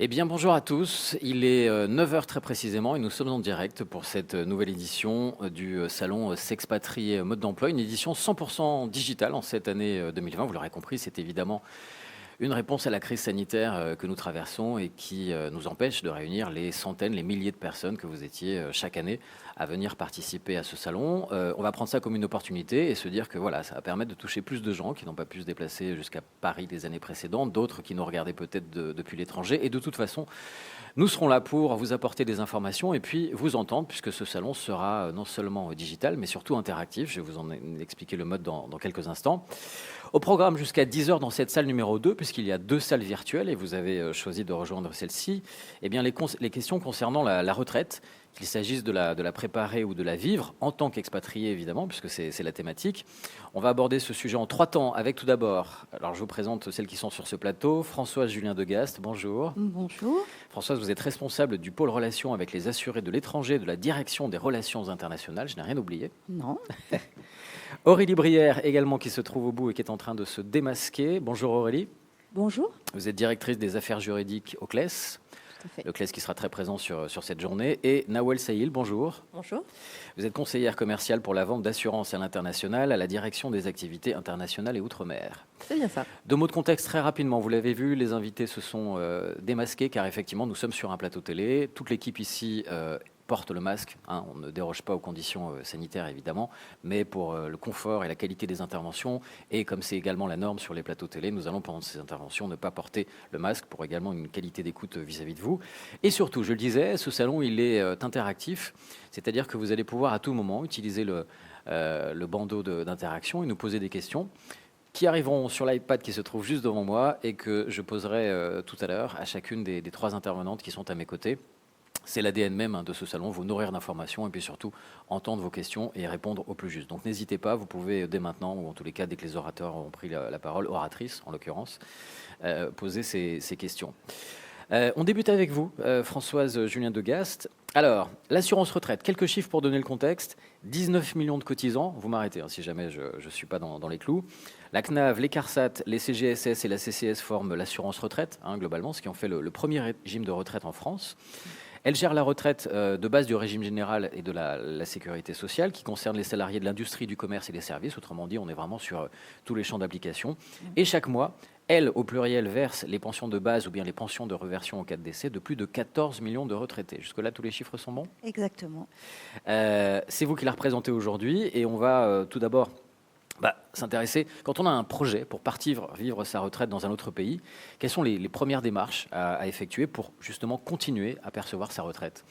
Eh bien, bonjour à tous. Il est 9 heures très précisément et nous sommes en direct pour cette nouvelle édition du salon S'expatrier mode d'emploi, une édition 100% digitale en cette année 2020. Vous l'aurez compris, c'est évidemment une réponse à la crise sanitaire que nous traversons et qui nous empêche de réunir les centaines, les milliers de personnes que vous étiez chaque année à venir participer à ce salon. On va prendre ça comme une opportunité et se dire que voilà, ça va permettre de toucher plus de gens qui n'ont pas pu se déplacer jusqu'à Paris les années précédentes, d'autres qui nous regardaient peut-être depuis l'étranger. Et de toute façon, nous serons là pour vous apporter des informations et puis vous entendre, puisque ce salon sera non seulement digital, mais surtout interactif. Je vais vous en expliquer le mode dans quelques instants. Au programme jusqu'à 10 heures dans cette salle numéro 2, puisqu'il y a 2 salles virtuelles et vous avez choisi de rejoindre celle-ci, eh bien les questions concernant la retraite, qu'il s'agisse de la préparer ou de la vivre, en tant qu'expatrié évidemment, puisque c'est la thématique. On va aborder ce sujet en 3 temps, avec tout d'abord, alors je vous présente celles qui sont sur ce plateau, Françoise Julien Degast, bonjour. Bonjour. Françoise, vous êtes responsable du pôle relations avec les assurés de l'étranger de la direction des relations internationales, je n'ai rien oublié. Non. Aurélie Brière également qui se trouve au bout et qui est en train de se démasquer. Bonjour Aurélie. Bonjour. Vous êtes directrice des affaires juridiques au CLES. Tout à fait. Le CLES qui sera très présent sur cette journée. Et Nawel Saïl, bonjour. Bonjour. Vous êtes conseillère commerciale pour la vente d'assurance à l'international à la direction des activités internationales et outre-mer. C'est bien ça. 2 mots de contexte très rapidement. Vous l'avez vu, les invités se sont démasqués car effectivement nous sommes sur un plateau télé. Toute l'équipe ici porte le masque. On ne déroge pas aux conditions sanitaires évidemment, mais pour le confort et la qualité des interventions, et comme c'est également la norme sur les plateaux télé, nous allons pendant ces interventions ne pas porter le masque pour également une qualité d'écoute vis-à-vis de vous. Et surtout, je le disais, ce salon il est interactif, c'est-à-dire que vous allez pouvoir à tout moment utiliser le bandeau d'interaction et nous poser des questions qui arriveront sur l'iPad qui se trouve juste devant moi et que je poserai tout à l'heure à chacune des 3 intervenantes qui sont à mes côtés. C'est l'ADN même de ce salon, vous nourrir d'informations et puis surtout entendre vos questions et y répondre au plus juste. Donc n'hésitez pas, vous pouvez dès maintenant, ou en tous les cas dès que les orateurs ont pris la parole, oratrice en l'occurrence, poser ces questions. On débute avec vous, Françoise Julien Degast. Alors, l'assurance retraite, quelques chiffres pour donner le contexte. 19 millions de cotisants, vous m'arrêtez si jamais je ne suis pas dans les clous. La CNAV, les CARSAT, les CGSS et la CCS forment l'assurance retraite, globalement, ce qui en fait le premier régime de retraite en France. Elle gère la retraite de base du régime général et de la sécurité sociale qui concerne les salariés de l'industrie, du commerce et des services. Autrement dit, on est vraiment sur tous les champs d'application. Et chaque mois, elle, au pluriel, verse les pensions de base ou bien les pensions de reversion en cas de décès de plus de 14 millions de retraités. Jusque-là, tous les chiffres sont bons ? Exactement. C'est vous qui la représentez aujourd'hui et on va tout d'abord s'intéresser, quand on a un projet pour partir vivre sa retraite dans un autre pays, quelles sont les premières démarches à effectuer pour justement continuer à percevoir sa retraite ?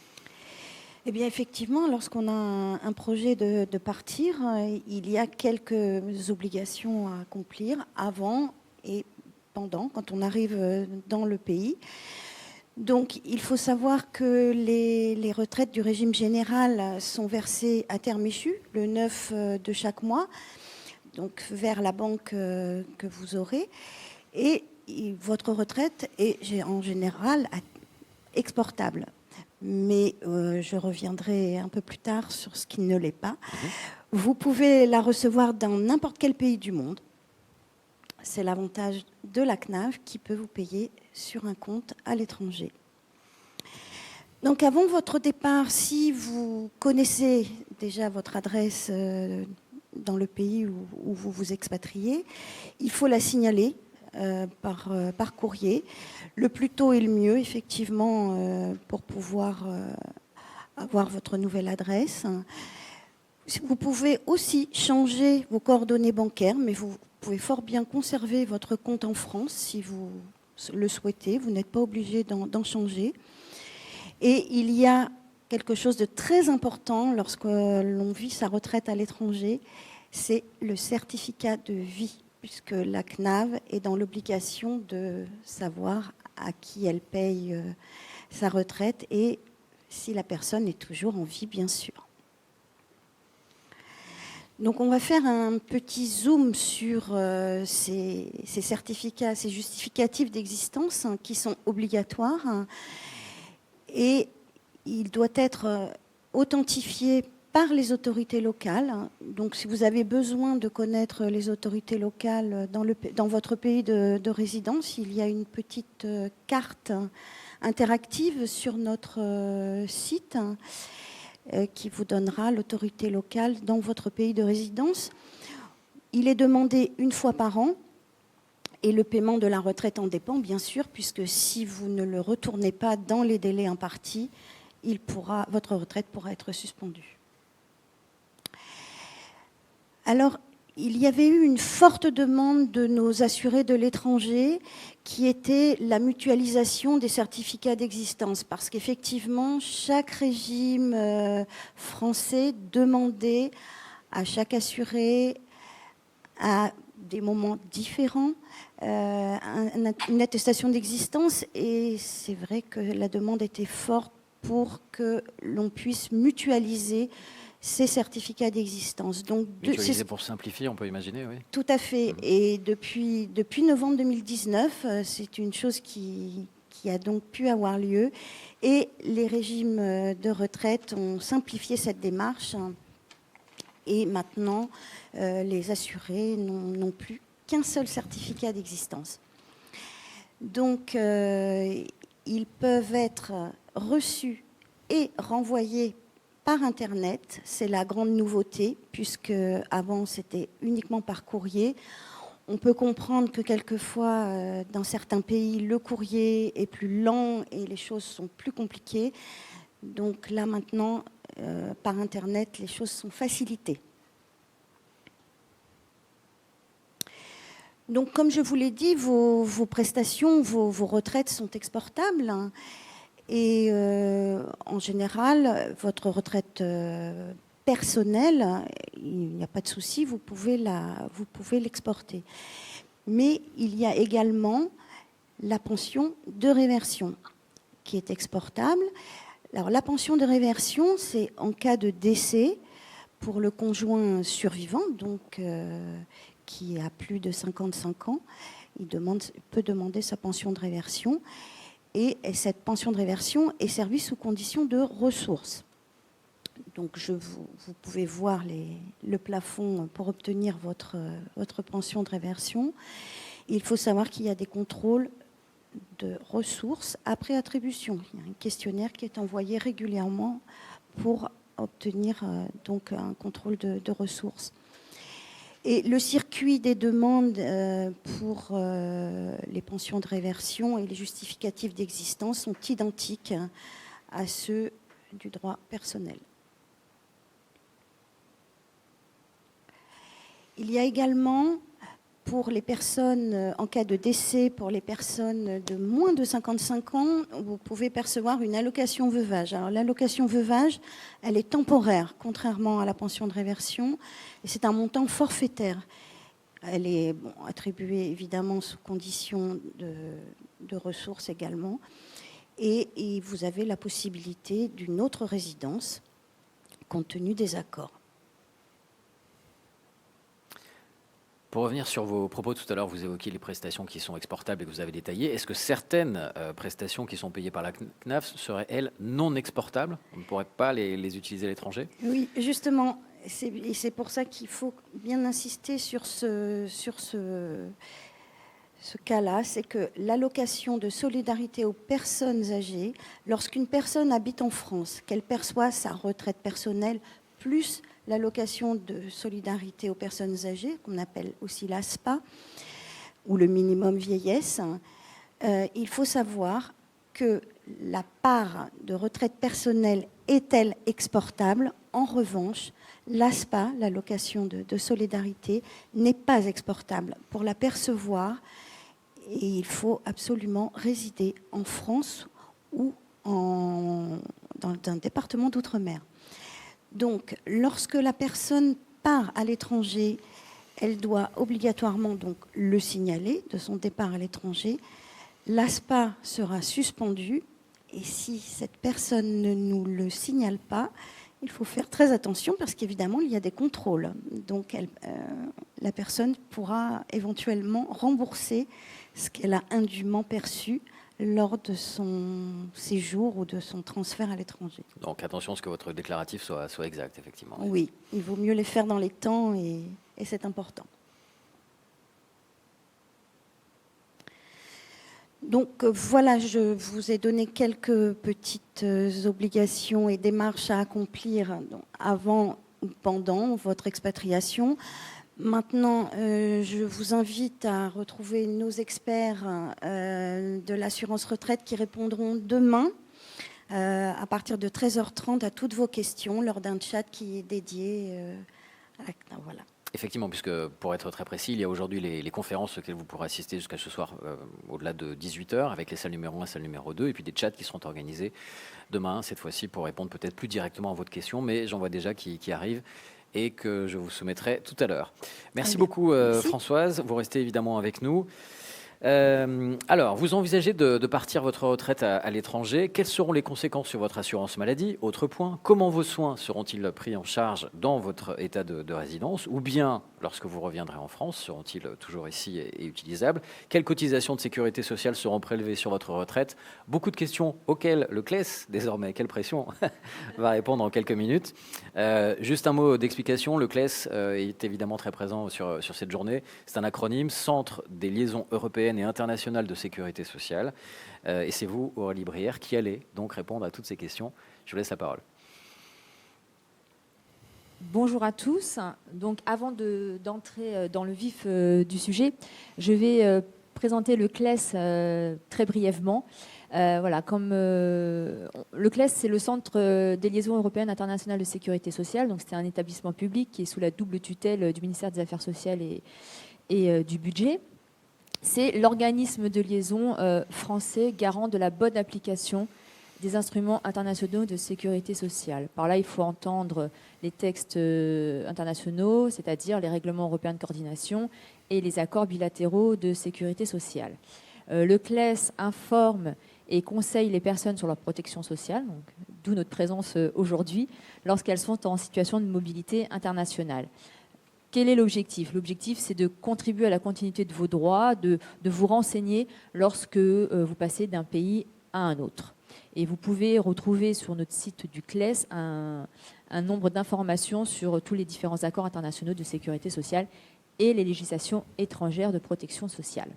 Eh bien, effectivement, lorsqu'on a un projet de partir, il y a quelques obligations à accomplir avant et pendant, quand on arrive dans le pays. Donc, il faut savoir que les retraites du régime général sont versées à terme échu, le 9 de chaque mois, donc vers la banque que vous aurez. Et votre retraite est en général exportable. Mais je reviendrai un peu plus tard sur ce qui ne l'est pas. Vous pouvez la recevoir dans n'importe quel pays du monde. C'est l'avantage de la CNAV qui peut vous payer sur un compte à l'étranger. Donc avant votre départ, si vous connaissez déjà votre adresse dans le pays où vous vous expatriez, il faut la signaler par courrier. Le plus tôt est le mieux, effectivement, pour pouvoir avoir votre nouvelle adresse. Vous pouvez aussi changer vos coordonnées bancaires, mais vous pouvez fort bien conserver votre compte en France si vous le souhaitez. Vous n'êtes pas obligé d'en changer. Et il y a quelque chose de très important lorsque l'on vit sa retraite à l'étranger, c'est le certificat de vie, puisque la CNAV est dans l'obligation de savoir à qui elle paye sa retraite et si la personne est toujours en vie, bien sûr. Donc on va faire un petit zoom sur ces certificats, ces justificatifs d'existence qui sont obligatoires. Et il doit être authentifié par les autorités locales. Donc, si vous avez besoin de connaître les autorités locales dans votre pays de résidence, il y a une petite carte interactive sur notre site qui vous donnera l'autorité locale dans votre pays de résidence. Il est demandé une fois par an et le paiement de la retraite en dépend, bien sûr, puisque si vous ne le retournez pas dans les délais impartis, votre retraite pourra être suspendue. Alors, il y avait eu une forte demande de nos assurés de l'étranger qui était la mutualisation des certificats d'existence, parce qu'effectivement, chaque régime français demandait à chaque assuré, à des moments différents, une attestation d'existence, et c'est vrai que la demande était forte pour que l'on puisse mutualiser ces certificats d'existence. Donc, mutualiser pour simplifier, on peut imaginer, oui. Tout à fait. Et depuis novembre 2019, c'est une chose qui a donc pu avoir lieu. Et les régimes de retraite ont simplifié cette démarche. Et maintenant, les assurés n'ont plus qu'un seul certificat d'existence. Donc, ils peuvent être reçus et renvoyés par Internet. C'est la grande nouveauté, puisque avant c'était uniquement par courrier. On peut comprendre que quelquefois, dans certains pays, le courrier est plus lent et les choses sont plus compliquées. Donc là, maintenant, par Internet, les choses sont facilitées. Donc, comme je vous l'ai dit, vos prestations, vos retraites sont exportables. Et en général, votre retraite personnelle, il n'y a pas de souci, vous pouvez l'exporter. Mais il y a également la pension de réversion qui est exportable. Alors la pension de réversion, c'est en cas de décès pour le conjoint survivant, donc qui a plus de 55 ans, il peut demander sa pension de réversion. Et cette pension de réversion est servie sous condition de ressources. Donc vous pouvez voir le plafond pour obtenir votre pension de réversion. Il faut savoir qu'il y a des contrôles de ressources après attribution. Il y a un questionnaire qui est envoyé régulièrement pour obtenir donc un contrôle de ressources. Et le circuit des demandes pour les pensions de réversion et les justificatifs d'existence sont identiques à ceux du droit personnel. Il y a également, pour les personnes, en cas de décès, pour les personnes de moins de 55 ans, vous pouvez percevoir une allocation veuvage. Alors l'allocation veuvage, elle est temporaire, contrairement à la pension de réversion, et c'est un montant forfaitaire. Elle est attribuée évidemment sous condition de ressources également, et vous avez la possibilité d'une autre résidence compte tenu des accords. Pour revenir sur vos propos tout à l'heure, vous évoquiez les prestations qui sont exportables et que vous avez détaillées. Est-ce que certaines prestations qui sont payées par la CNAF seraient, elles, non exportables ? On ne pourrait pas les utiliser à l'étranger ? Oui, justement. C'est pour ça qu'il faut bien insister sur ce cas-là. C'est que l'allocation de solidarité aux personnes âgées, lorsqu'une personne habite en France, qu'elle perçoit sa retraite personnelle plus l'allocation de solidarité aux personnes âgées, qu'on appelle aussi l'ASPA, ou le minimum vieillesse, il faut savoir que la part de retraite personnelle est-elle exportable ? En revanche, l'ASPA, l'allocation de solidarité, n'est pas exportable. Pour la percevoir, il faut absolument résider en France ou dans un département d'outre-mer. Donc, lorsque la personne part à l'étranger, elle doit obligatoirement donc le signaler de son départ à l'étranger. L'ASPA sera suspendue et si cette personne ne nous le signale pas, il faut faire très attention parce qu'évidemment, il y a des contrôles. Donc, la personne pourra éventuellement rembourser ce qu'elle a indûment perçu lors de son séjour ou de son transfert à l'étranger. Donc attention à ce que votre déclaratif soit exact, effectivement. Oui, il vaut mieux les faire dans les temps et c'est important. Donc voilà, je vous ai donné quelques petites obligations et démarches à accomplir avant ou pendant votre expatriation. Maintenant, je vous invite à retrouver nos experts de l'assurance retraite qui répondront demain à partir de 13h30 à toutes vos questions lors d'un chat qui est dédié à la... Voilà. Effectivement, puisque pour être très précis, il y a aujourd'hui les conférences auxquelles vous pourrez assister jusqu'à ce soir au-delà de 18h avec les salles numéro 1 et salles numéro 2 et puis des chats qui seront organisés demain, cette fois-ci pour répondre peut-être plus directement à votre question, mais j'en vois déjà qui arrivent et que je vous soumettrai tout à l'heure. Merci beaucoup Françoise, vous restez évidemment avec nous. Alors, vous envisagez de partir votre retraite à l'étranger. Quelles seront les conséquences sur votre assurance maladie? Autre point, comment vos soins seront-ils pris en charge dans votre état de résidence? Ou bien, lorsque vous reviendrez en France, seront-ils toujours ici et utilisables? Quelles cotisations de sécurité sociale seront prélevées sur votre retraite? Beaucoup de questions auxquelles le CLES, désormais, quelle pression, va répondre en quelques minutes. Juste un mot d'explication, le CLES est évidemment très présent sur cette journée. C'est un acronyme, Centre des liaisons européennes et internationale de sécurité sociale. Et c'est vous, Aurélie Brière, qui allez donc répondre à toutes ces questions. Je vous laisse la parole. Bonjour à tous. Donc, avant d'entrer dans le vif du sujet, je vais présenter le CLES très brièvement. Voilà, comme le CLES, c'est le Centre des liaisons européennes internationales de sécurité sociale. Donc, c'est un établissement public qui est sous la double tutelle du ministère des Affaires sociales et du budget. C'est l'organisme de liaison français garant de la bonne application des instruments internationaux de sécurité sociale. Par là, il faut entendre les textes internationaux, c'est-à-dire les règlements européens de coordination et les accords bilatéraux de sécurité sociale. Le CLES informe et conseille les personnes sur leur protection sociale, d'où notre présence aujourd'hui, lorsqu'elles sont en situation de mobilité internationale. Quel est l'objectif? L'objectif, c'est de contribuer à la continuité de vos droits, de vous renseigner lorsque vous passez d'un pays à un autre. Et vous pouvez retrouver sur notre site du CLES un nombre d'informations sur tous les différents accords internationaux de sécurité sociale et les législations étrangères de protection sociale.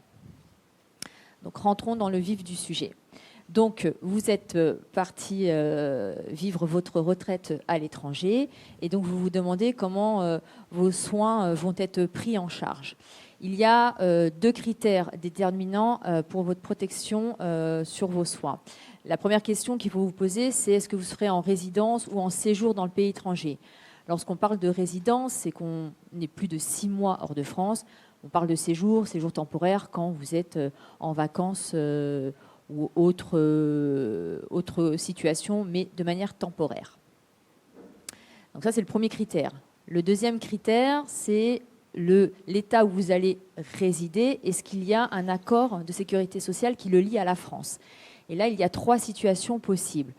Donc, rentrons dans le vif du sujet. Donc, vous êtes parti vivre votre retraite à l'étranger et donc vous vous demandez comment vos soins vont être pris en charge. Il y a deux critères déterminants pour votre protection sur vos soins. La première question qu'il faut vous poser, c'est est-ce que vous serez en résidence ou en séjour dans le pays étranger? Lorsqu'on parle de résidence, c'est qu'on est plus de 6 mois hors de France. On parle de séjour temporaire quand vous êtes en vacances ou autre situation, mais de manière temporaire. Donc ça, c'est le premier critère. Le deuxième critère, c'est l'État où vous allez résider. Est-ce qu'il y a un accord de sécurité sociale qui le lie à la France? Et là, il y a 3 situations possibles.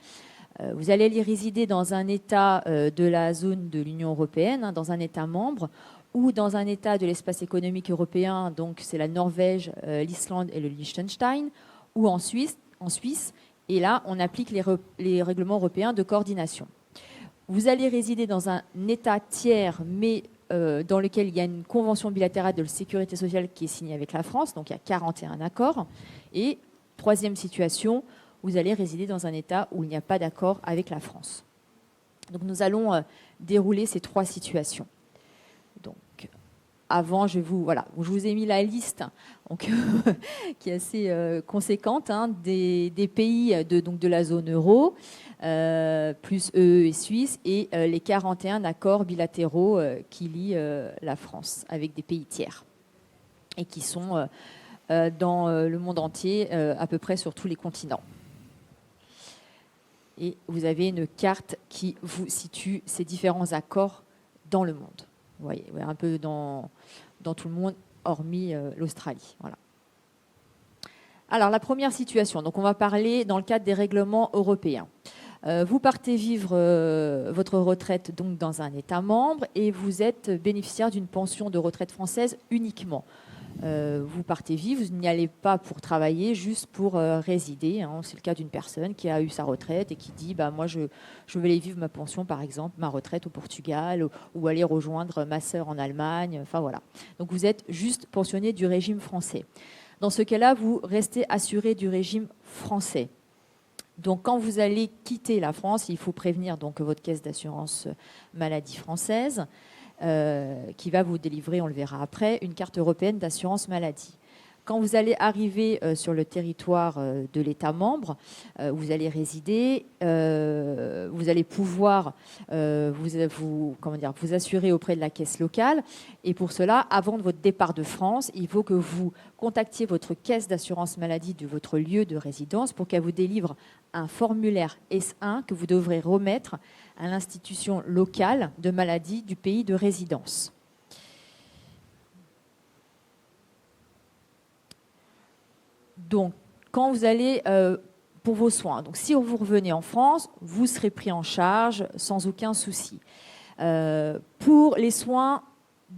Vous allez y résider dans un État de la zone de l'Union européenne, dans un État membre, ou dans un État de l'espace économique européen, donc c'est la Norvège, l'Islande et le Liechtenstein, ou en Suisse, et là, on applique les règlements européens de coordination. Vous allez résider dans un État tiers, mais dans lequel il y a une convention bilatérale de sécurité sociale qui est signée avec la France, donc il y a 41 accords. Et troisième situation, vous allez résider dans un État où il n'y a pas d'accord avec la France. Donc nous allons dérouler ces 3 situations. Donc, avant, je vous ai mis la liste donc, qui est assez conséquente des pays de la zone euro, plus UE et Suisse, et les 41 accords bilatéraux qui lient la France avec des pays tiers et qui sont dans le monde entier, à peu près sur tous les continents. Et vous avez une carte qui vous situe ces différents accords dans le monde. Vous voyez, un peu dans tout le monde, hormis l'Australie. Voilà. Alors, la première situation, donc on va parler dans le cadre des règlements européens. Vous partez vivre votre retraite donc, dans un État membre et vous êtes bénéficiaire d'une pension de retraite française uniquement. Vous partez vivre, vous n'y allez pas pour travailler, juste pour résider. Hein. C'est le cas d'une personne qui a eu sa retraite et qui dit moi je vais aller vivre ma pension, par exemple, ma retraite au Portugal ou aller rejoindre ma sœur en Allemagne. Enfin voilà. Donc vous êtes juste pensionné du régime français. Dans ce cas-là, vous restez assuré du régime français. Donc, quand vous allez quitter la France, il faut prévenir donc votre caisse d'assurance maladie française qui va vous délivrer, on le verra après, une carte européenne d'assurance maladie. Quand vous allez arriver sur le territoire de l'État membre, vous allez résider, vous allez pouvoir vous assurer auprès de la caisse locale. Et pour cela, avant votre départ de France, il faut que vous contactiez votre caisse d'assurance maladie de votre lieu de résidence pour qu'elle vous délivre un formulaire S1 que vous devrez remettre à l'institution locale de maladie du pays de résidence. Donc, quand vous allez pour vos soins, donc si vous revenez en France, vous serez pris en charge sans aucun souci. Pour les soins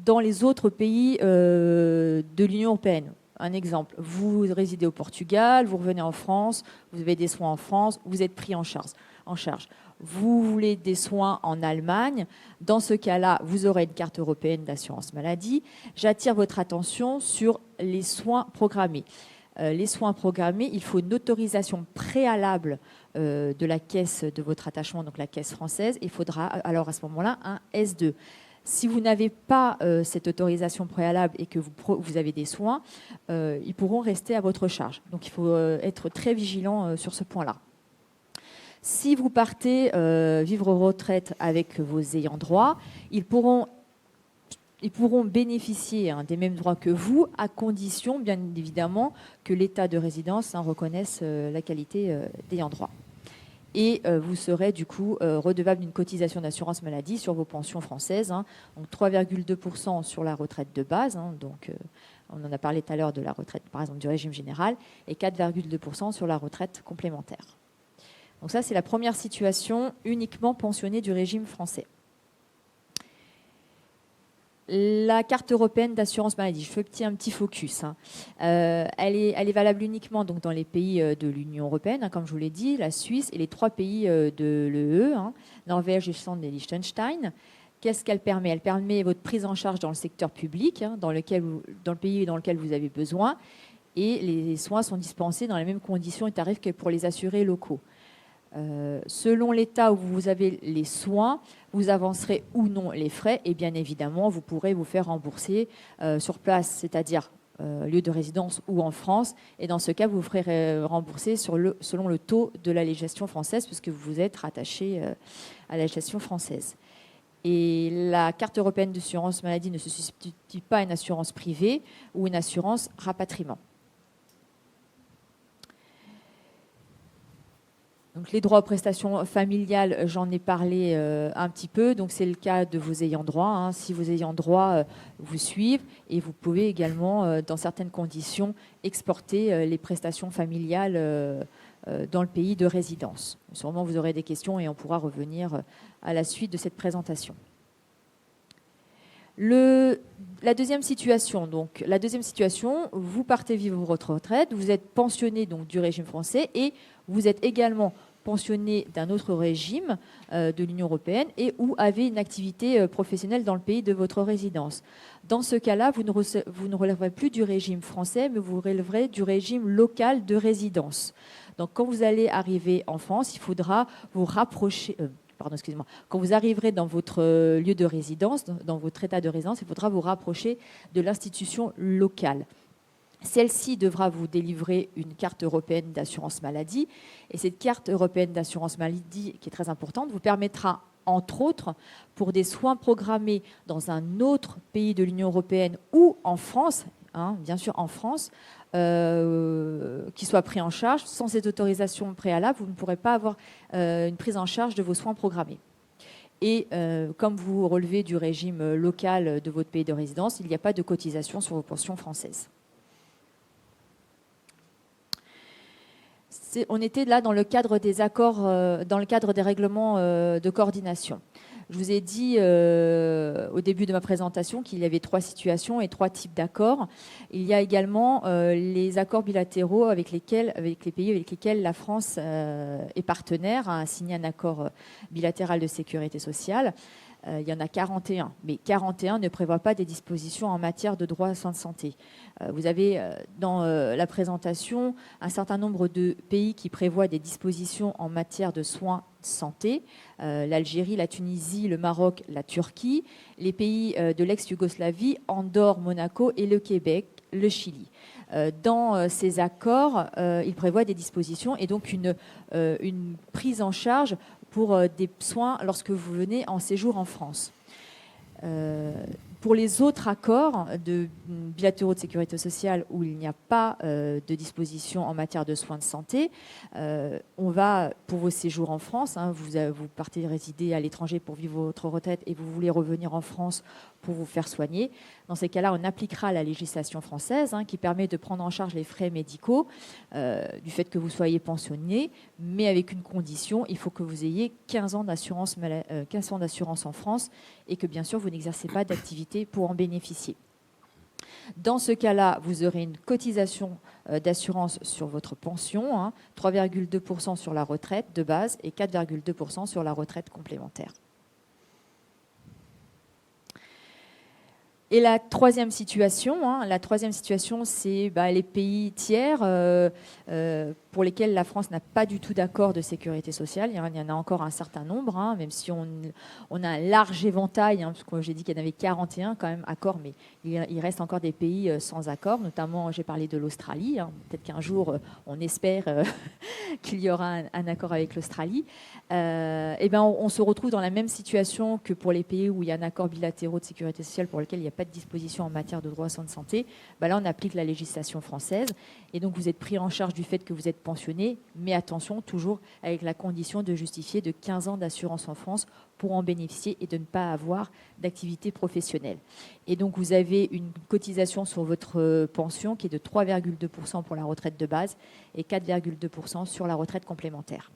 dans les autres pays de l'Union européenne, un exemple, vous résidez au Portugal, vous revenez en France, vous avez des soins en France, vous êtes pris en charge. Vous voulez des soins en Allemagne, dans ce cas-là, vous aurez une carte européenne d'assurance maladie. J'attire votre attention sur les soins programmés. Les soins programmés, il faut une autorisation préalable de la caisse de votre attachement, donc la caisse française. Il faudra alors à ce moment-là un S2. Si vous n'avez pas cette autorisation préalable et que vous avez des soins, ils pourront rester à votre charge. Donc il faut être très vigilant sur ce point-là. Si vous partez vivre retraite avec vos ayants droit, ils pourront bénéficier des mêmes droits que vous, à condition, bien évidemment, que l'État de résidence reconnaisse la qualité d'ayant droit. Et vous serez du coup redevable d'une cotisation d'assurance maladie sur vos pensions françaises, donc 3,2% sur la retraite de base, donc on en a parlé tout à l'heure de la retraite, par exemple, du régime général, et 4,2% sur la retraite complémentaire. Donc ça, c'est la première situation, uniquement pensionnée du régime français. La carte européenne d'assurance maladie, je fais un petit focus. Elle est valable uniquement donc, dans les pays de l'Union européenne, comme je vous l'ai dit, la Suisse et les 3 pays de l'EE, Norvège, Islande et Liechtenstein. Qu'est-ce qu'elle permet? Elle permet votre prise en charge dans le secteur public, dans le pays dans lequel vous avez besoin, et les soins sont dispensés dans les mêmes conditions et tarifs que pour les assurés locaux. Selon l'état où vous avez les soins, vous avancerez ou non les frais et bien évidemment, vous pourrez vous faire rembourser sur place, c'est-à-dire lieu de résidence ou en France. Et dans ce cas, vous vous ferez rembourser selon le taux de la législation française puisque vous êtes rattaché à la législation française. Et la carte européenne d'assurance maladie ne se substitue pas à une assurance privée ou une assurance rapatriement. Donc, les droits aux prestations familiales, j'en ai parlé un petit peu. Donc, c'est le cas de vos ayants droit. Si vos ayants droit vous suivent, et vous pouvez également, dans certaines conditions, exporter les prestations familiales dans le pays de résidence. Sûrement, vous aurez des questions et on pourra revenir à la suite de cette présentation. La deuxième situation, vous partez vivre votre retraite, vous êtes pensionné donc, du régime français et vous êtes également pensionné d'un autre régime de l'Union européenne et ou avez une activité professionnelle dans le pays de votre résidence. Dans ce cas-là, vous ne relèverez plus du régime français, mais vous relèverez du régime local de résidence. Donc, quand vous allez arriver en France, il faudra vous rapprocher... Quand vous arriverez dans votre lieu de résidence, dans votre état de résidence, il faudra vous rapprocher de l'institution locale. Celle-ci devra vous délivrer une carte européenne d'assurance maladie. Et cette carte européenne d'assurance maladie, qui est très importante, vous permettra, entre autres, pour des soins programmés dans un autre pays de l'Union européenne ou en France, bien sûr en France, qui soient pris en charge. Sans cette autorisation préalable, vous ne pourrez pas avoir une prise en charge de vos soins programmés. Et comme vous relevez du régime local de votre pays de résidence, il n'y a pas de cotisation sur vos pensions françaises. On était là dans le cadre des accords, dans le cadre des règlements de coordination. Je vous ai dit au début de ma présentation qu'il y avait 3 situations et 3 types d'accords. Il y a également les accords bilatéraux avec les pays avec lesquels la France est partenaire, a signé un accord bilatéral de sécurité sociale. Il y en a 41, mais 41 ne prévoient pas des dispositions en matière de droit aux soins de santé. Vous avez dans la présentation un certain nombre de pays qui prévoient des dispositions en matière de soins de santé. L'Algérie, la Tunisie, le Maroc, la Turquie, les pays de l'ex-Yougoslavie, Andorre, Monaco et le Québec, le Chili. Dans ces accords, ils prévoient des dispositions et donc une prise en charge pour des soins lorsque vous venez en séjour en France. Pour les autres accords bilatéraux de sécurité sociale où il n'y a pas de disposition en matière de soins de santé, on va, pour vos séjours en France, vous partez résider à l'étranger pour vivre votre retraite et vous voulez revenir en France pour vous faire soigner. Dans ces cas-là, on appliquera la législation française qui permet de prendre en charge les frais médicaux du fait que vous soyez pensionné, mais avec une condition, il faut que vous ayez 15 ans d'assurance en France et que bien sûr vous n'exercez pas d'activité pour en bénéficier. Dans ce cas-là, vous aurez une cotisation d'assurance sur votre pension, 3,2% sur la retraite de base et 4,2% sur la retraite complémentaire. Et la troisième situation, c'est les pays tiers pour lesquels la France n'a pas du tout d'accord de sécurité sociale. Il y en a encore un certain nombre, même si on a un large éventail, parce que j'ai dit qu'il y en avait 41 quand même accords, mais il reste encore des pays sans accord, notamment j'ai parlé de l'Australie. Peut-être qu'un jour, on espère qu'il y aura un accord avec l'Australie. On se retrouve dans la même situation que pour les pays où il y a un accord bilatéraux de sécurité sociale pour lequel il n'y a pas de disposition en matière de droit aux soins de santé. Là, on applique la législation française et donc vous êtes pris en charge du fait que vous êtes pensionné, mais attention, toujours avec la condition de justifier de 15 ans d'assurance en France pour en bénéficier et de ne pas avoir d'activité professionnelle. Et donc, vous avez une cotisation sur votre pension qui est de 3,2% pour la retraite de base et 4,2% sur la retraite complémentaire.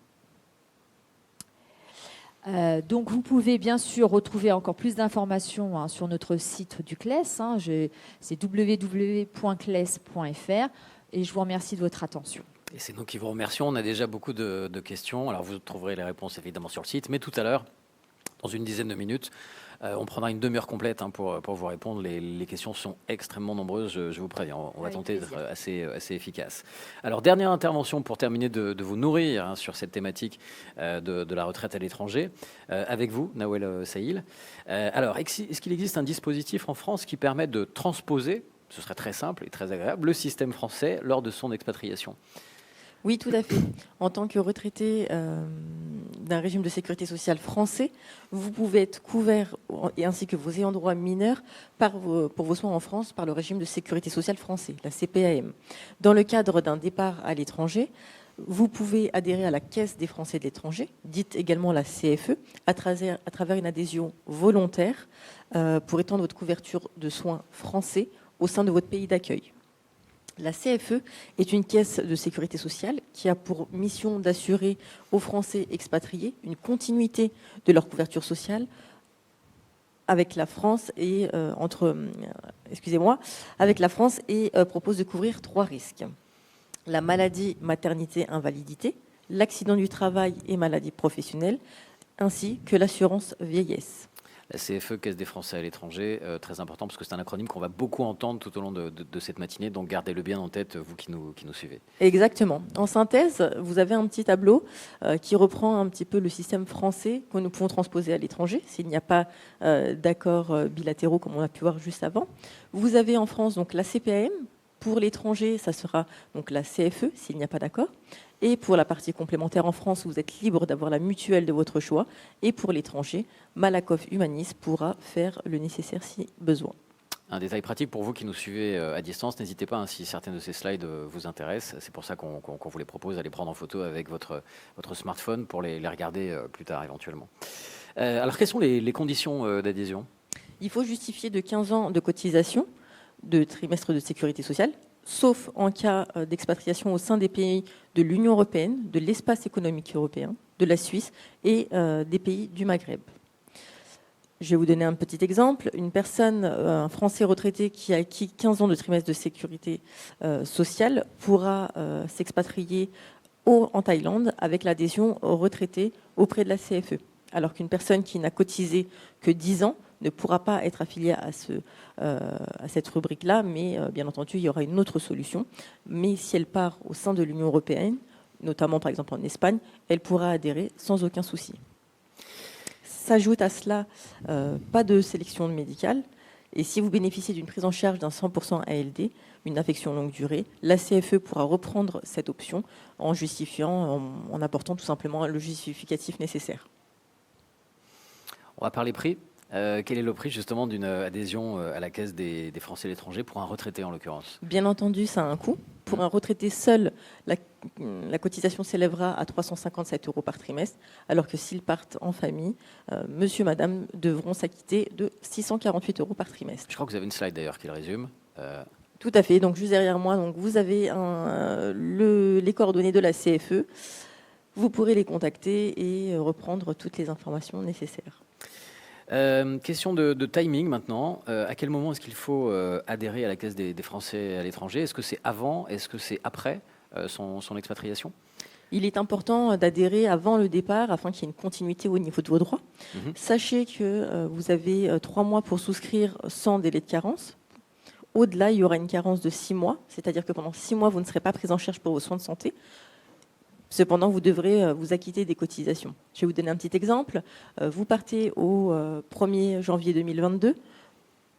Donc vous pouvez bien sûr retrouver encore plus d'informations sur notre site du CLES, c'est www.cles.fr et je vous remercie de votre attention. Et c'est nous qui vous remercions, on a déjà beaucoup de questions, alors vous trouverez les réponses évidemment sur le site, mais tout à l'heure, dans une dizaine de minutes, on prendra une demi-heure complète pour vous répondre. Les questions sont extrêmement nombreuses, je vous préviens. On va tenter d'être assez efficace. Alors, dernière intervention pour terminer de vous nourrir sur cette thématique de la retraite à l'étranger. Avec vous, Nawel Saïl. Alors, est-ce qu'il existe un dispositif en France qui permet de transposer, ce serait très simple et très agréable, le système français lors de son expatriation ? Oui, tout à fait. En tant que retraité d'un régime de sécurité sociale français, vous pouvez être couvert, et ainsi que vos ayants droit mineurs, pour vos soins en France par le régime de sécurité sociale français, la CPAM. Dans le cadre d'un départ à l'étranger, vous pouvez adhérer à la Caisse des Français de l'étranger, dite également la CFE, à travers une adhésion volontaire pour étendre votre couverture de soins français au sein de votre pays d'accueil. La CFE est une caisse de sécurité sociale qui a pour mission d'assurer aux Français expatriés une continuité de leur couverture sociale avec la France et propose de couvrir 3 risques. La maladie, maternité, invalidité, l'accident du travail et maladie professionnelle, ainsi que l'assurance vieillesse. La CFE, Caisse des Français à l'étranger, très important parce que c'est un acronyme qu'on va beaucoup entendre tout au long de cette matinée, donc gardez-le bien en tête, vous qui nous suivez. Exactement. En synthèse, vous avez un petit tableau qui reprend un petit peu le système français que nous pouvons transposer à l'étranger, s'il n'y a pas d'accords bilatéraux comme on a pu voir juste avant. Vous avez en France donc la CPAM. Pour l'étranger, ça sera donc la CFE, s'il n'y a pas d'accord. Et pour la partie complémentaire en France, vous êtes libre d'avoir la mutuelle de votre choix. Et pour l'étranger, Malakoff Humanis pourra faire le nécessaire si besoin. Un détail pratique pour vous qui nous suivez à distance, n'hésitez pas, si certaines de ces slides vous intéressent, c'est pour ça qu'on vous les propose, d'aller prendre en photo avec votre smartphone pour les regarder plus tard éventuellement. Alors, quelles sont les conditions d'adhésion ? Il faut justifier de 15 ans de cotisation, de trimestre de sécurité sociale, sauf en cas d'expatriation au sein des pays de l'Union européenne, de l'espace économique européen, de la Suisse et des pays du Maghreb. Je vais vous donner un petit exemple. Une personne, un Français retraité qui a acquis 15 ans de trimestre de sécurité sociale pourra s'expatrier en Thaïlande avec l'adhésion aux retraités auprès de la CFE. alors qu'une personne qui n'a cotisé que 10 ans ne pourra pas être affiliée à cette rubrique-là, mais bien entendu, il y aura une autre solution. Mais si elle part au sein de l'Union européenne, notamment par exemple en Espagne, elle pourra adhérer sans aucun souci. S'ajoute à cela pas de sélection médicale, et si vous bénéficiez d'une prise en charge d'un 100% ALD, une affection longue durée, la CFE pourra reprendre cette option en justifiant, en apportant tout simplement le justificatif nécessaire. On va parler prix. Quel est le prix justement d'une adhésion à la Caisse des Français à l'étranger pour un retraité en l'occurrence? Bien entendu, ça a un coût. Pour un retraité seul, la cotisation s'élèvera à 357 € par trimestre, alors que s'ils partent en famille, monsieur, madame devront s'acquitter de 648 € par trimestre. Je crois que vous avez une slide d'ailleurs qui le résume. Tout à fait. Donc, juste derrière moi, donc, vous avez les coordonnées de la CFE. Vous pourrez les contacter et reprendre toutes les informations nécessaires. Question de timing maintenant. À quel moment est-ce qu'il faut adhérer à la Caisse des Français à l'étranger? Est-ce que c'est avant? Est-ce que c'est après son expatriation? Il est important d'adhérer avant le départ afin qu'il y ait une continuité au niveau de vos droits. Sachez que vous avez 3 mois pour souscrire sans délai de carence. Au-delà, il y aura une carence de 6 mois, c'est-à-dire que pendant 6 mois, vous ne serez pas pris en charge pour vos soins de santé. Cependant, vous devrez vous acquitter des cotisations. Je vais vous donner un petit exemple. Vous partez au 1er janvier 2022.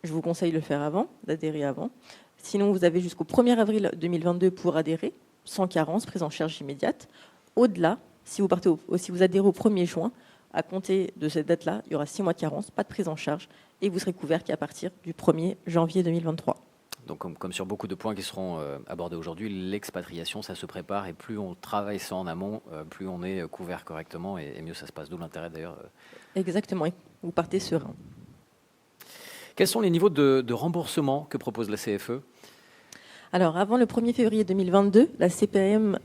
Je vous conseille de le faire avant, d'adhérer avant. Sinon, vous avez jusqu'au 1er avril 2022 pour adhérer, sans carence, prise en charge immédiate. Au-delà, si vous adhérez au 1er juin, à compter de cette date-là, il y aura 6 mois de carence, pas de prise en charge, et vous serez couvert qu'à partir du 1er janvier 2023. Donc, comme sur beaucoup de points qui seront abordés aujourd'hui, l'expatriation, ça se prépare et plus on travaille ça en amont, plus on est couvert correctement et mieux ça se passe. D'où l'intérêt d'ailleurs. Exactement, vous partez serein. Quels sont les niveaux de remboursement que propose la CFE? Alors, avant le 1er février 2022, la CPAM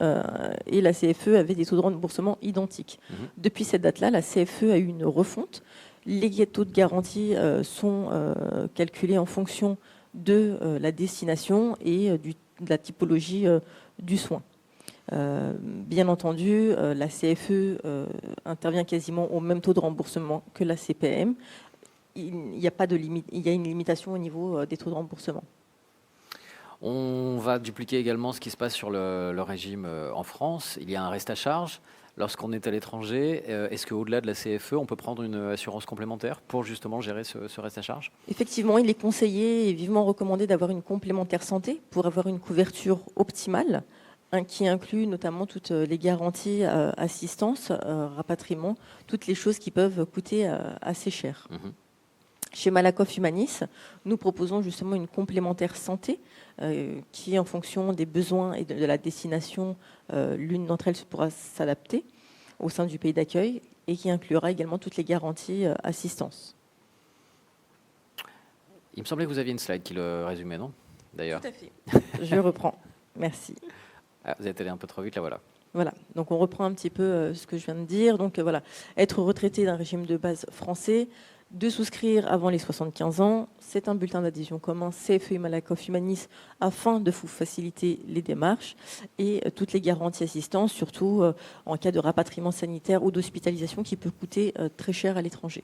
et la CFE avaient des taux de remboursement identiques. Depuis cette date-là, la CFE a eu une refonte. Les taux de garantie sont calculés en fonction de la destination et de la typologie du soin. Bien entendu, la CFE intervient quasiment au même taux de remboursement que la CPM. Il n'y a pas de limite, il y a une limitation au niveau des taux de remboursement. On va dupliquer également ce qui se passe sur le régime en France. Il y a un reste à charge. Lorsqu'on est à l'étranger, est-ce qu'au-delà de la CFE, on peut prendre une assurance complémentaire pour justement gérer ce reste à charge? Effectivement, il est conseillé et vivement recommandé d'avoir une complémentaire santé pour avoir une couverture optimale, qui inclut notamment toutes les garanties assistance, rapatriement, toutes les choses qui peuvent coûter assez cher. Chez Malakoff Humanis, nous proposons justement une complémentaire santé qui, en fonction des besoins et de la destination, l'une d'entre elles pourra s'adapter au sein du pays d'accueil et qui inclura également toutes les garanties assistance. Il me semblait que vous aviez une slide qui le résumait, non? D'ailleurs. Tout à fait. Je reprends. Merci. Ah, vous êtes allé un peu trop vite, là voilà. Voilà, donc on reprend un petit peu ce que je viens de dire. Donc voilà, être retraité d'un régime de base français, de souscrire avant les 75 ans. C'est un bulletin d'adhésion commun CFE et Malakoff Humanis afin de vous faciliter les démarches et toutes les garanties assistance, surtout en cas de rapatriement sanitaire ou d'hospitalisation qui peut coûter très cher à l'étranger.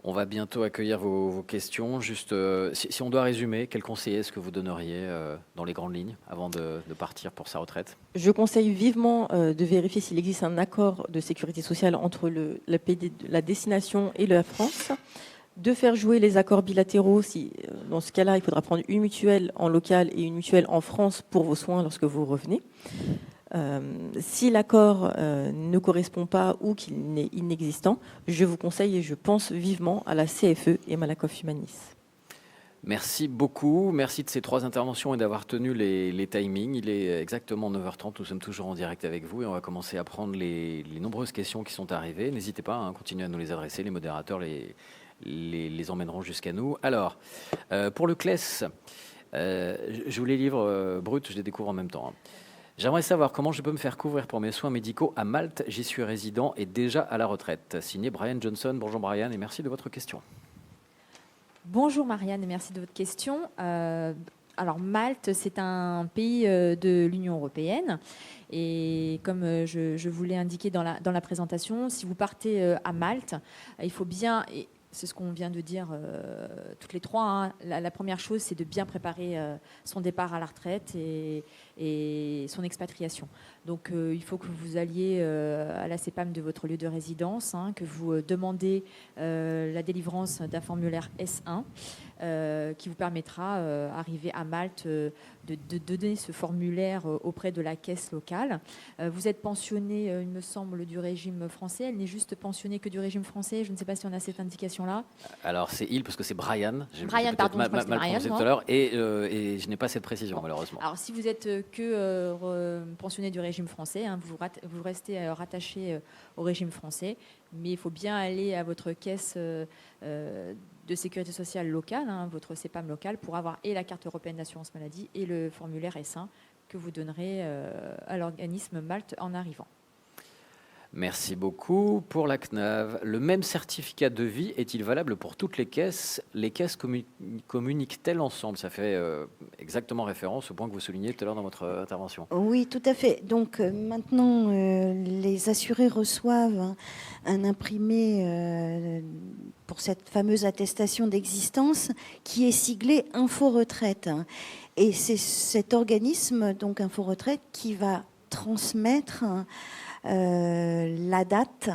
On va bientôt accueillir vos questions. Juste, si on doit résumer, quel conseil est-ce que vous donneriez dans les grandes lignes avant de partir pour sa retraite? Je conseille vivement de vérifier s'il existe un accord de sécurité sociale entre la destination et la France, de faire jouer les accords bilatéraux. Dans ce cas-là, il faudra prendre une mutuelle en local et une mutuelle en France pour vos soins lorsque vous revenez. Si l'accord ne correspond pas ou qu'il est inexistant, je vous conseille et je pense vivement à la CFE et Malakoff Humanis. Merci beaucoup. Merci de ces 3 interventions et d'avoir tenu les timings. Il est exactement 9h30. Nous sommes toujours en direct avec vous et on va commencer à prendre les nombreuses questions qui sont arrivées. N'hésitez pas à continuer à nous les adresser. Les modérateurs les emmèneront jusqu'à nous. Alors, pour le CLES, je vous les livre bruts, je les découvre en même temps. J'aimerais savoir comment je peux me faire couvrir pour mes soins médicaux à Malte. J'y suis résident et déjà à la retraite. Signé Brian Johnson. Bonjour Brian et merci de votre question. Bonjour Marianne et merci de votre question. Alors Malte, c'est un pays de l'Union européenne. Et comme je vous l'ai indiqué dans la présentation, si vous partez à Malte, il faut bien, et c'est ce qu'on vient de dire toutes les trois, hein, la première chose, c'est de bien préparer son départ à la retraite et son expatriation. Donc il faut que vous alliez à la CEPAM de votre lieu de résidence, hein, que vous demandez la délivrance d'un formulaire S1 qui vous permettra, arrivé à Malte, de donner ce formulaire auprès de la caisse locale. Vous êtes pensionné, il me semble, du régime français. Elle n'est juste pensionnée que du régime français. Je ne sais pas si on a cette indication-là. Alors c'est il parce que c'est Brian. Brian, pardon, je crois que c'était Brian, prononcé tout à l'heure et je n'ai pas cette précision malheureusement. Alors si vous êtes que pensionné du régime français, hein, vous restez rattaché au régime français, mais il faut bien aller à votre caisse de sécurité sociale locale, hein, votre CEPAM locale, pour avoir et la carte européenne d'assurance maladie et le formulaire S1 que vous donnerez à l'organisme Malte en arrivant. Merci beaucoup. Pour la CNAV, le même certificat de vie est-il valable pour toutes les caisses? Les caisses communiquent-elles ensemble? Ça fait exactement référence au point que vous soulignez tout à l'heure dans votre intervention. Oui, tout à fait. Donc maintenant, les assurés reçoivent un imprimé pour cette fameuse attestation d'existence qui est siglée Info Retraite. Et c'est cet organisme, donc Info Retraite, qui va transmettre la date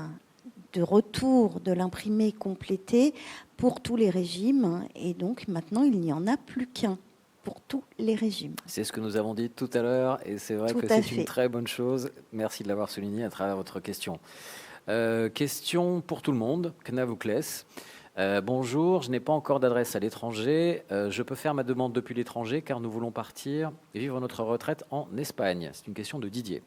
de retour de l'imprimé complété pour tous les régimes. Et donc maintenant, il n'y en a plus qu'un pour tous les régimes. C'est ce que nous avons dit tout à l'heure et c'est vrai que c'est une très bonne chose. Merci de l'avoir souligné à travers votre question. Question pour tout le monde, CNAV ou CLES. Bonjour, je n'ai pas encore d'adresse à l'étranger. Je peux faire ma demande depuis l'étranger car nous voulons partir et vivre notre retraite en Espagne. C'est une question de Didier.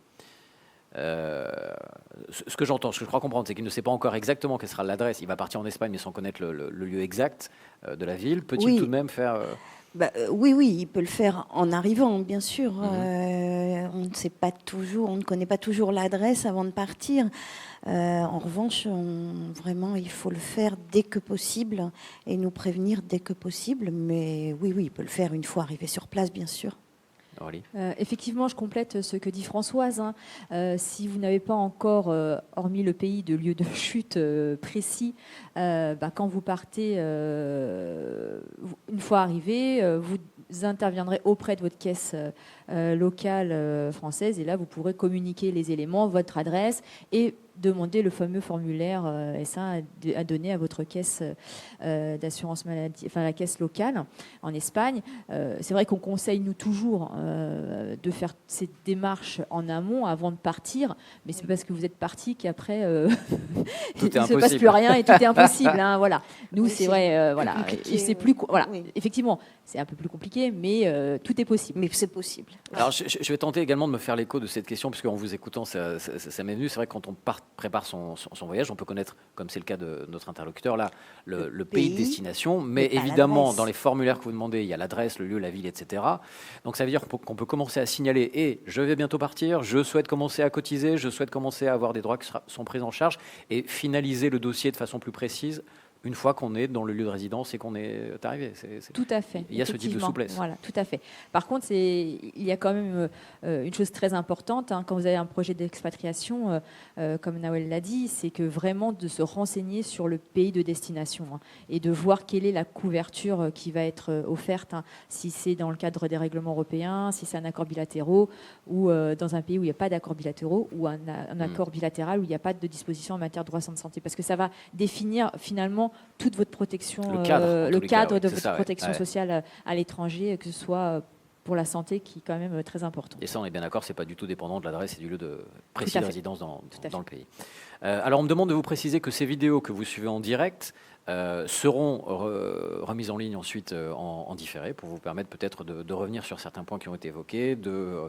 Ce que j'entends, ce que je crois comprendre, c'est qu'il ne sait pas encore exactement quelle sera l'adresse. Il va partir en Espagne mais sans connaître le lieu exact de la ville. Peut-il tout de même faire... Oui, il peut le faire en arrivant, bien sûr. On ne sait pas toujours, on ne connaît pas toujours l'adresse avant de partir. En revanche, vraiment, il faut le faire dès que possible et nous prévenir dès que possible. Mais oui, il peut le faire une fois arrivé sur place, bien sûr. Effectivement, je complète ce que dit Françoise. Si vous n'avez pas encore, hormis le pays de lieu de chute précis, quand vous partez, une fois arrivé, vous interviendrez auprès de votre caisse locale française et là, vous pourrez communiquer les éléments, votre adresse et demander le fameux formulaire S1 à donner à votre caisse d'assurance maladie, enfin la caisse locale en Espagne. C'est vrai qu'on conseille, nous, toujours de faire cette démarche en amont avant de partir, mais c'est parce que vous êtes parti qu'après, il ne se passe plus rien et tout est impossible. Hein, voilà. Nous, c'est vrai, voilà. Et c'est plus, voilà. Effectivement, c'est un peu plus compliqué, mais tout est possible. Mais c'est possible. Alors, je vais tenter également de me faire l'écho de cette question, puisque en vous écoutant, ça m'est venu. C'est vrai que quand on prépare son voyage, on peut connaître, comme c'est le cas de notre interlocuteur là, le pays de destination, mais évidemment, dans les formulaires que vous demandez, il y a l'adresse, le lieu, la ville, etc. Donc, ça veut dire qu'on peut commencer à signaler, et je vais bientôt partir, je souhaite commencer à cotiser, je souhaite commencer à avoir des droits qui sont pris en charge, et finaliser le dossier de façon plus précise une fois qu'on est dans le lieu de résidence et qu'on est arrivé. Tout à fait. Il y a ce type de souplesse. Voilà, tout à fait. Par contre, il y a quand même une chose très importante, hein, quand vous avez un projet d'expatriation, comme Nawel l'a dit, c'est que vraiment de se renseigner sur le pays de destination hein, et de voir quelle est la couverture qui va être offerte, hein, si c'est dans le cadre des règlements européens, si c'est un accord bilatéraux ou dans un pays où il n'y a pas d'accords bilatéraux ou un accord bilatéral où il n'y a pas de disposition en matière de droits de santé. Parce que ça va définir finalement toute votre protection, le cadre de votre protection sociale à l'étranger, que ce soit pour la santé, qui est quand même très important. Et ça, on est bien d'accord, c'est pas du tout dépendant de l'adresse et du lieu de précis de résidence dans le pays. Alors, on me demande de vous préciser que ces vidéos que vous suivez en direct seront remises en ligne ensuite en différé pour vous permettre peut-être de revenir sur certains points qui ont été évoqués, de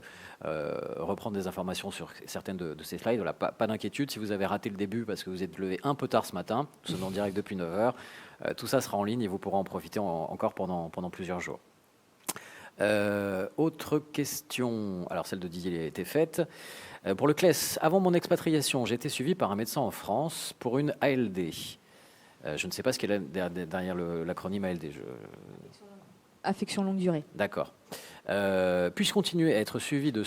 reprendre des informations sur certaines de ces slides. Voilà, pas d'inquiétude si vous avez raté le début parce que vous êtes levé un peu tard ce matin, nous sommes en direct depuis 9h. Tout ça sera en ligne et vous pourrez en profiter encore pendant plusieurs jours. Autre question, alors celle de Didier a été faite. Pour le CLES, avant mon expatriation, j'ai été suivi par un médecin en France pour une ALD. Je ne sais pas ce qu'est derrière l'acronyme ALD. affection longue durée. D'accord. Puis-je continuer à être suivi de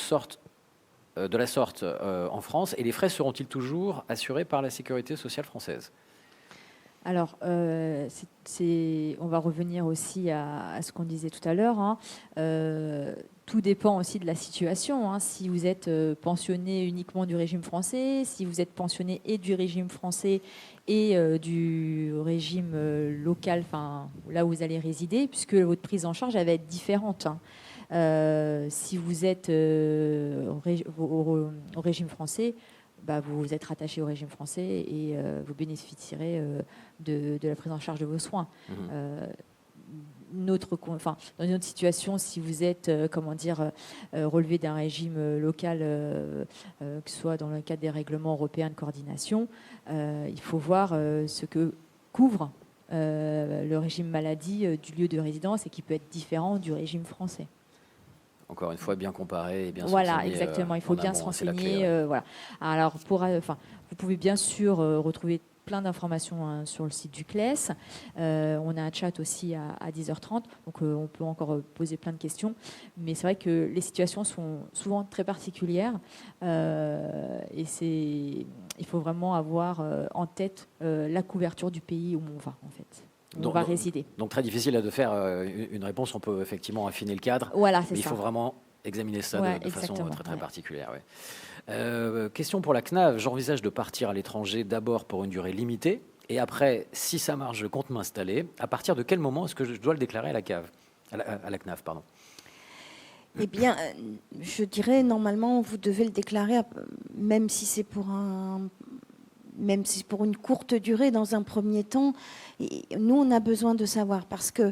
la sorte en France, et les frais seront-ils toujours assurés par la sécurité sociale française? Alors, on va revenir aussi à ce qu'on disait tout à l'heure, hein. Tout dépend aussi de la situation, hein. Si vous êtes pensionné uniquement du régime français, si vous êtes pensionné et du régime français et du régime local, enfin là où vous allez résider, puisque votre prise en charge elle va être différente, hein. Si vous êtes au régime français, bah, vous êtes rattaché au régime français et vous bénéficierez de la prise en charge de vos soins. Dans une autre situation, si vous êtes relevé d'un régime local, que ce soit dans le cadre des règlements européens de coordination, il faut voir ce que couvre le régime maladie du lieu de résidence et qui peut être différent du régime français. Encore une fois, bien comparer et bien voilà, se renseigner. Exactement. Il faut bien amont, se c'est la renseigner. clé, ouais. Voilà. Alors, vous pouvez bien sûr retrouver plein d'informations, hein, sur le site du CLES. On a un chat aussi à 10h30, donc on peut encore poser plein de questions. Mais c'est vrai que les situations sont souvent très particulières et il faut vraiment avoir en tête la couverture du pays où on va, en fait. On va résider. Donc très difficile de faire une réponse. On peut effectivement affiner le cadre. Voilà, c'est ça. Mais il faut vraiment examiner ça de façon très particulière. Ouais. Question pour la CNAV. J'envisage de partir à l'étranger d'abord pour une durée limitée. Et après, si ça marche, je compte m'installer. À partir de quel moment est-ce que je dois le déclarer à la CNAV, pardon. Eh bien, je dirais, normalement, vous devez le déclarer, même si c'est pour une courte durée dans un premier temps. Et nous, on a besoin de savoir parce que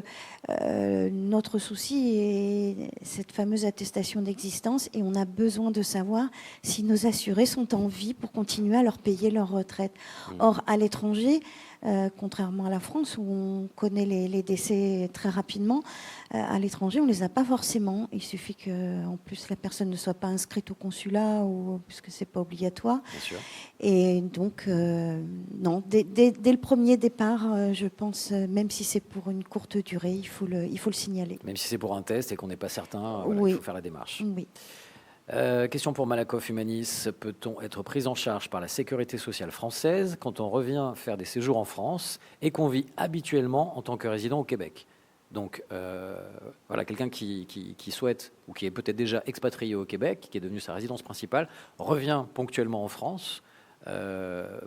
notre souci est cette fameuse attestation d'existence et on a besoin de savoir si nos assurés sont en vie pour continuer à leur payer leur retraite. Or, à l'étranger, contrairement à la France où on connaît les décès très rapidement, à l'étranger, on ne les a pas forcément. Il suffit qu'en plus la personne ne soit pas inscrite au consulat puisque ce n'est pas obligatoire. Bien sûr. Et donc, non, dès le premier départ, je pense, même si c'est pour une courte durée, il faut le signaler. Même si c'est pour un test et qu'on n'est pas certain, oui. Il faut faire la démarche. Oui. Question pour Malakoff Humanis. Peut-on être pris en charge par la sécurité sociale française quand on revient faire des séjours en France et qu'on vit habituellement en tant que résident au Québec? Donc, quelqu'un qui souhaite ou qui est peut-être déjà expatrié au Québec, qui est devenu sa résidence principale, revient ponctuellement en France.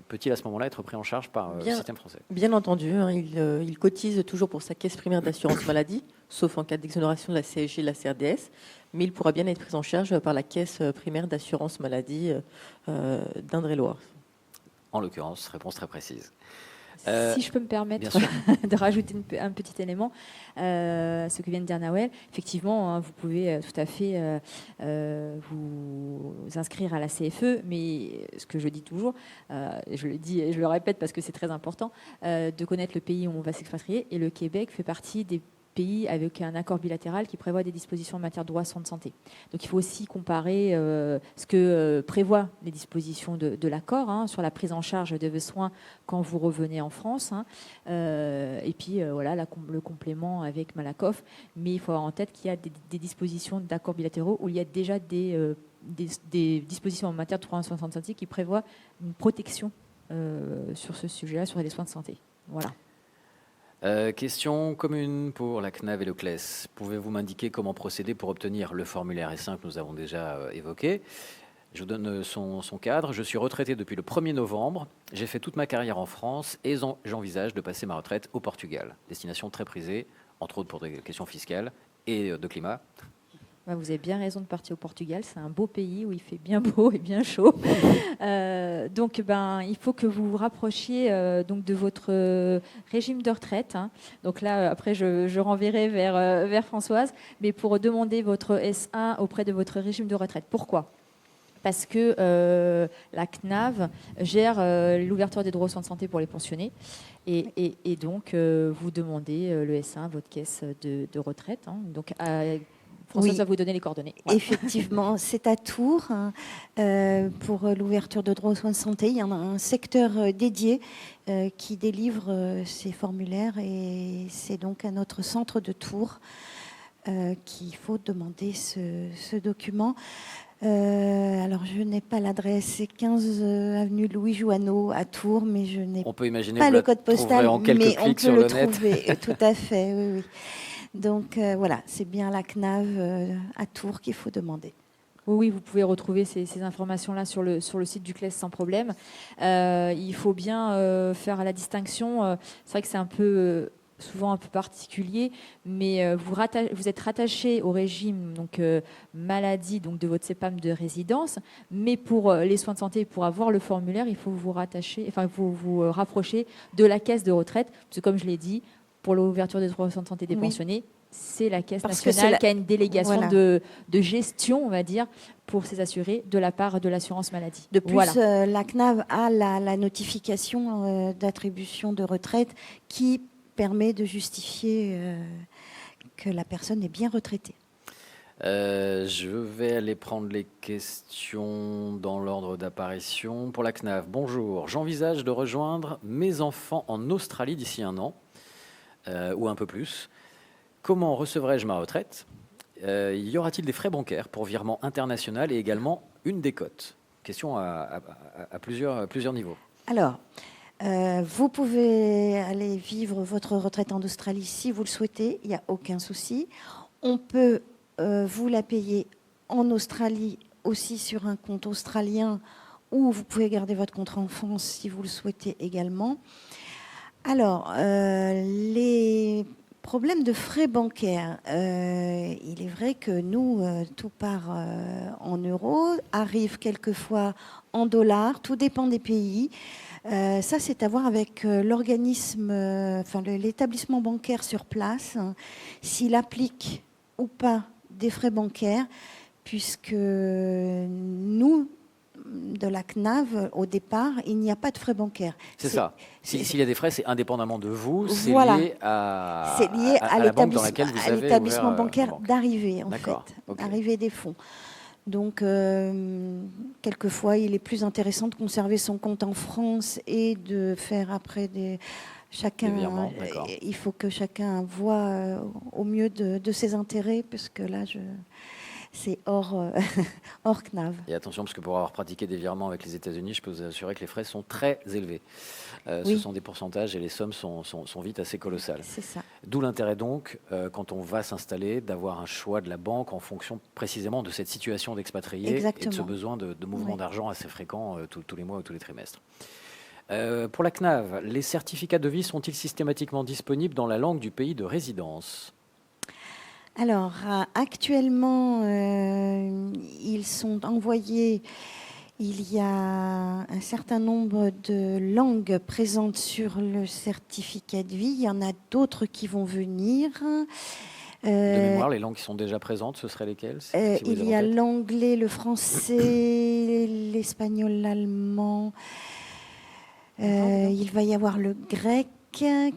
Peut-il à ce moment-là être pris en charge par le système français? Bien entendu, hein, il cotise toujours pour sa caisse primaire d'assurance maladie, sauf en cas d'exonération de la CSG et de la CRDS, mais il pourra bien être pris en charge par la caisse primaire d'assurance maladie d'Indre-et-Loire. En l'occurrence, réponse très précise. Si je peux me permettre de rajouter un petit élément, ce que vient de dire Nawel, effectivement, hein, vous pouvez tout à fait vous inscrire à la CFE, mais ce que je dis toujours, je le dis et je le répète parce que c'est très important, de connaître le pays où on va s'expatrier, et le Québec fait partie des pays avec un accord bilatéral qui prévoit des dispositions en matière de droits soins de santé. Donc il faut aussi comparer ce que prévoient les dispositions de l'accord, hein, sur la prise en charge de vos soins quand vous revenez en France, hein, et puis le complément avec Malakoff. Mais il faut avoir en tête qu'il y a des dispositions d'accords bilatéraux où il y a déjà des dispositions en matière de droits soins de santé qui prévoient une protection sur ce sujet-là, sur les soins de santé. Voilà. Question commune pour la CNAV et le CLES. Pouvez-vous m'indiquer comment procéder pour obtenir le formulaire S1 que nous avons déjà évoqué? Je vous donne son cadre. Je suis retraité depuis le 1er novembre. J'ai fait toute ma carrière en France et j'envisage de passer ma retraite au Portugal. Destination très prisée, entre autres pour des questions fiscales et de climat. Vous avez bien raison de partir au Portugal. C'est un beau pays où il fait bien beau et bien chaud. Donc, il faut que vous vous rapprochiez donc de votre régime de retraite, hein. Donc là, après, je renverrai vers Françoise. Mais pour demander votre S1 auprès de votre régime de retraite. Pourquoi ? Parce que la CNAV gère l'ouverture des droits aux soins de santé pour les pensionnés. Et donc, vous demandez le S1 à votre caisse de retraite, hein. Donc, Françoise va vous donner les coordonnées. Ouais. Effectivement, c'est à Tours, hein, pour l'ouverture de droits aux soins de santé. Il y en a un secteur dédié qui délivre ces formulaires et c'est donc à notre centre de Tours. qu'il faut demander ce document. Alors, je n'ai pas l'adresse, c'est 15 avenue Louis Jouanneau à Tours, mais je n'ai On peut imaginer pas que le vous code la postal, trouverez en quelques mais on clics peut sur le le net. trouver. Tout à fait, oui, oui. Donc, voilà, c'est bien la CNAV à Tours qu'il faut demander. Oui, vous pouvez retrouver ces informations-là sur le site du CLES sans problème. Il faut bien faire la distinction. C'est vrai que c'est un peu souvent un peu particulier, mais vous êtes rattaché au régime donc maladie donc de votre CEPAM de résidence, mais pour les soins de santé, pour avoir le formulaire, il faut vous rapprocher de la caisse de retraite, parce que comme je l'ai dit, pour l'ouverture des droits de santé des Oui. pensionnés, c'est la Caisse Parce que nationale qui a une délégation voilà. de gestion, on va dire, pour ces assurés de la part de l'assurance maladie. De plus, Voilà. la CNAV a la notification d'attribution de retraite qui permet de justifier que la personne est bien retraitée. Je vais aller prendre les questions dans l'ordre d'apparition. Pour la CNAV, bonjour. J'envisage de rejoindre mes enfants en Australie d'ici 1 an, ou un peu plus. Comment recevrai-je ma retraite ? Y aura-t-il des frais bancaires pour virement international et également une décote ? Question à plusieurs niveaux. Alors, vous pouvez aller vivre votre retraite en Australie si vous le souhaitez, il n'y a aucun souci. On peut vous la payer en Australie aussi sur un compte australien ou vous pouvez garder votre contrat en France si vous le souhaitez également. Alors, les problèmes de frais bancaires, il est vrai que nous, tout part en euros, arrive quelquefois en dollars, tout dépend des pays. Ça, c'est à voir avec l'organisme, l'établissement bancaire sur place, hein, s'il applique ou pas des frais bancaires, puisque nous, de la CNAV, au départ, il n'y a pas de frais bancaires. C'est ça. S'il y a des frais, c'est indépendamment de vous, c'est voilà. lié à la banque dans laquelle vous avez l'établissement ouvert bancaire la banque. d'arrivée, en fait, D'accord, ok. arrivée des fonds. Donc, quelquefois, il est plus intéressant de conserver son compte en France et de faire après chacun. Des virements, d'accord. Il faut que chacun voit au mieux de ses intérêts, puisque là, c'est hors CNAV. Et attention, parce que pour avoir pratiqué des virements avec les États-Unis, je peux vous assurer que les frais sont très élevés. Oui. Ce sont des pourcentages et les sommes sont vite assez colossales. C'est ça. D'où l'intérêt donc, quand on va s'installer, d'avoir un choix de la banque en fonction précisément de cette situation d'expatrié et de ce Exactement. besoin de mouvement Oui. d'argent assez fréquent tous les mois ou tous les trimestres. Pour la CNAV, les certificats de vie sont-ils systématiquement disponibles dans la langue du pays de résidence ? Alors, actuellement, ils sont envoyés. Il y a un certain nombre de langues présentes sur le certificat de vie. Il y en a d'autres qui vont venir. De mémoire, les langues qui sont déjà présentes, ce seraient lesquelles si vous Il les y a avez en tête l'anglais, le français, l'espagnol, l'allemand. Il va y avoir le grec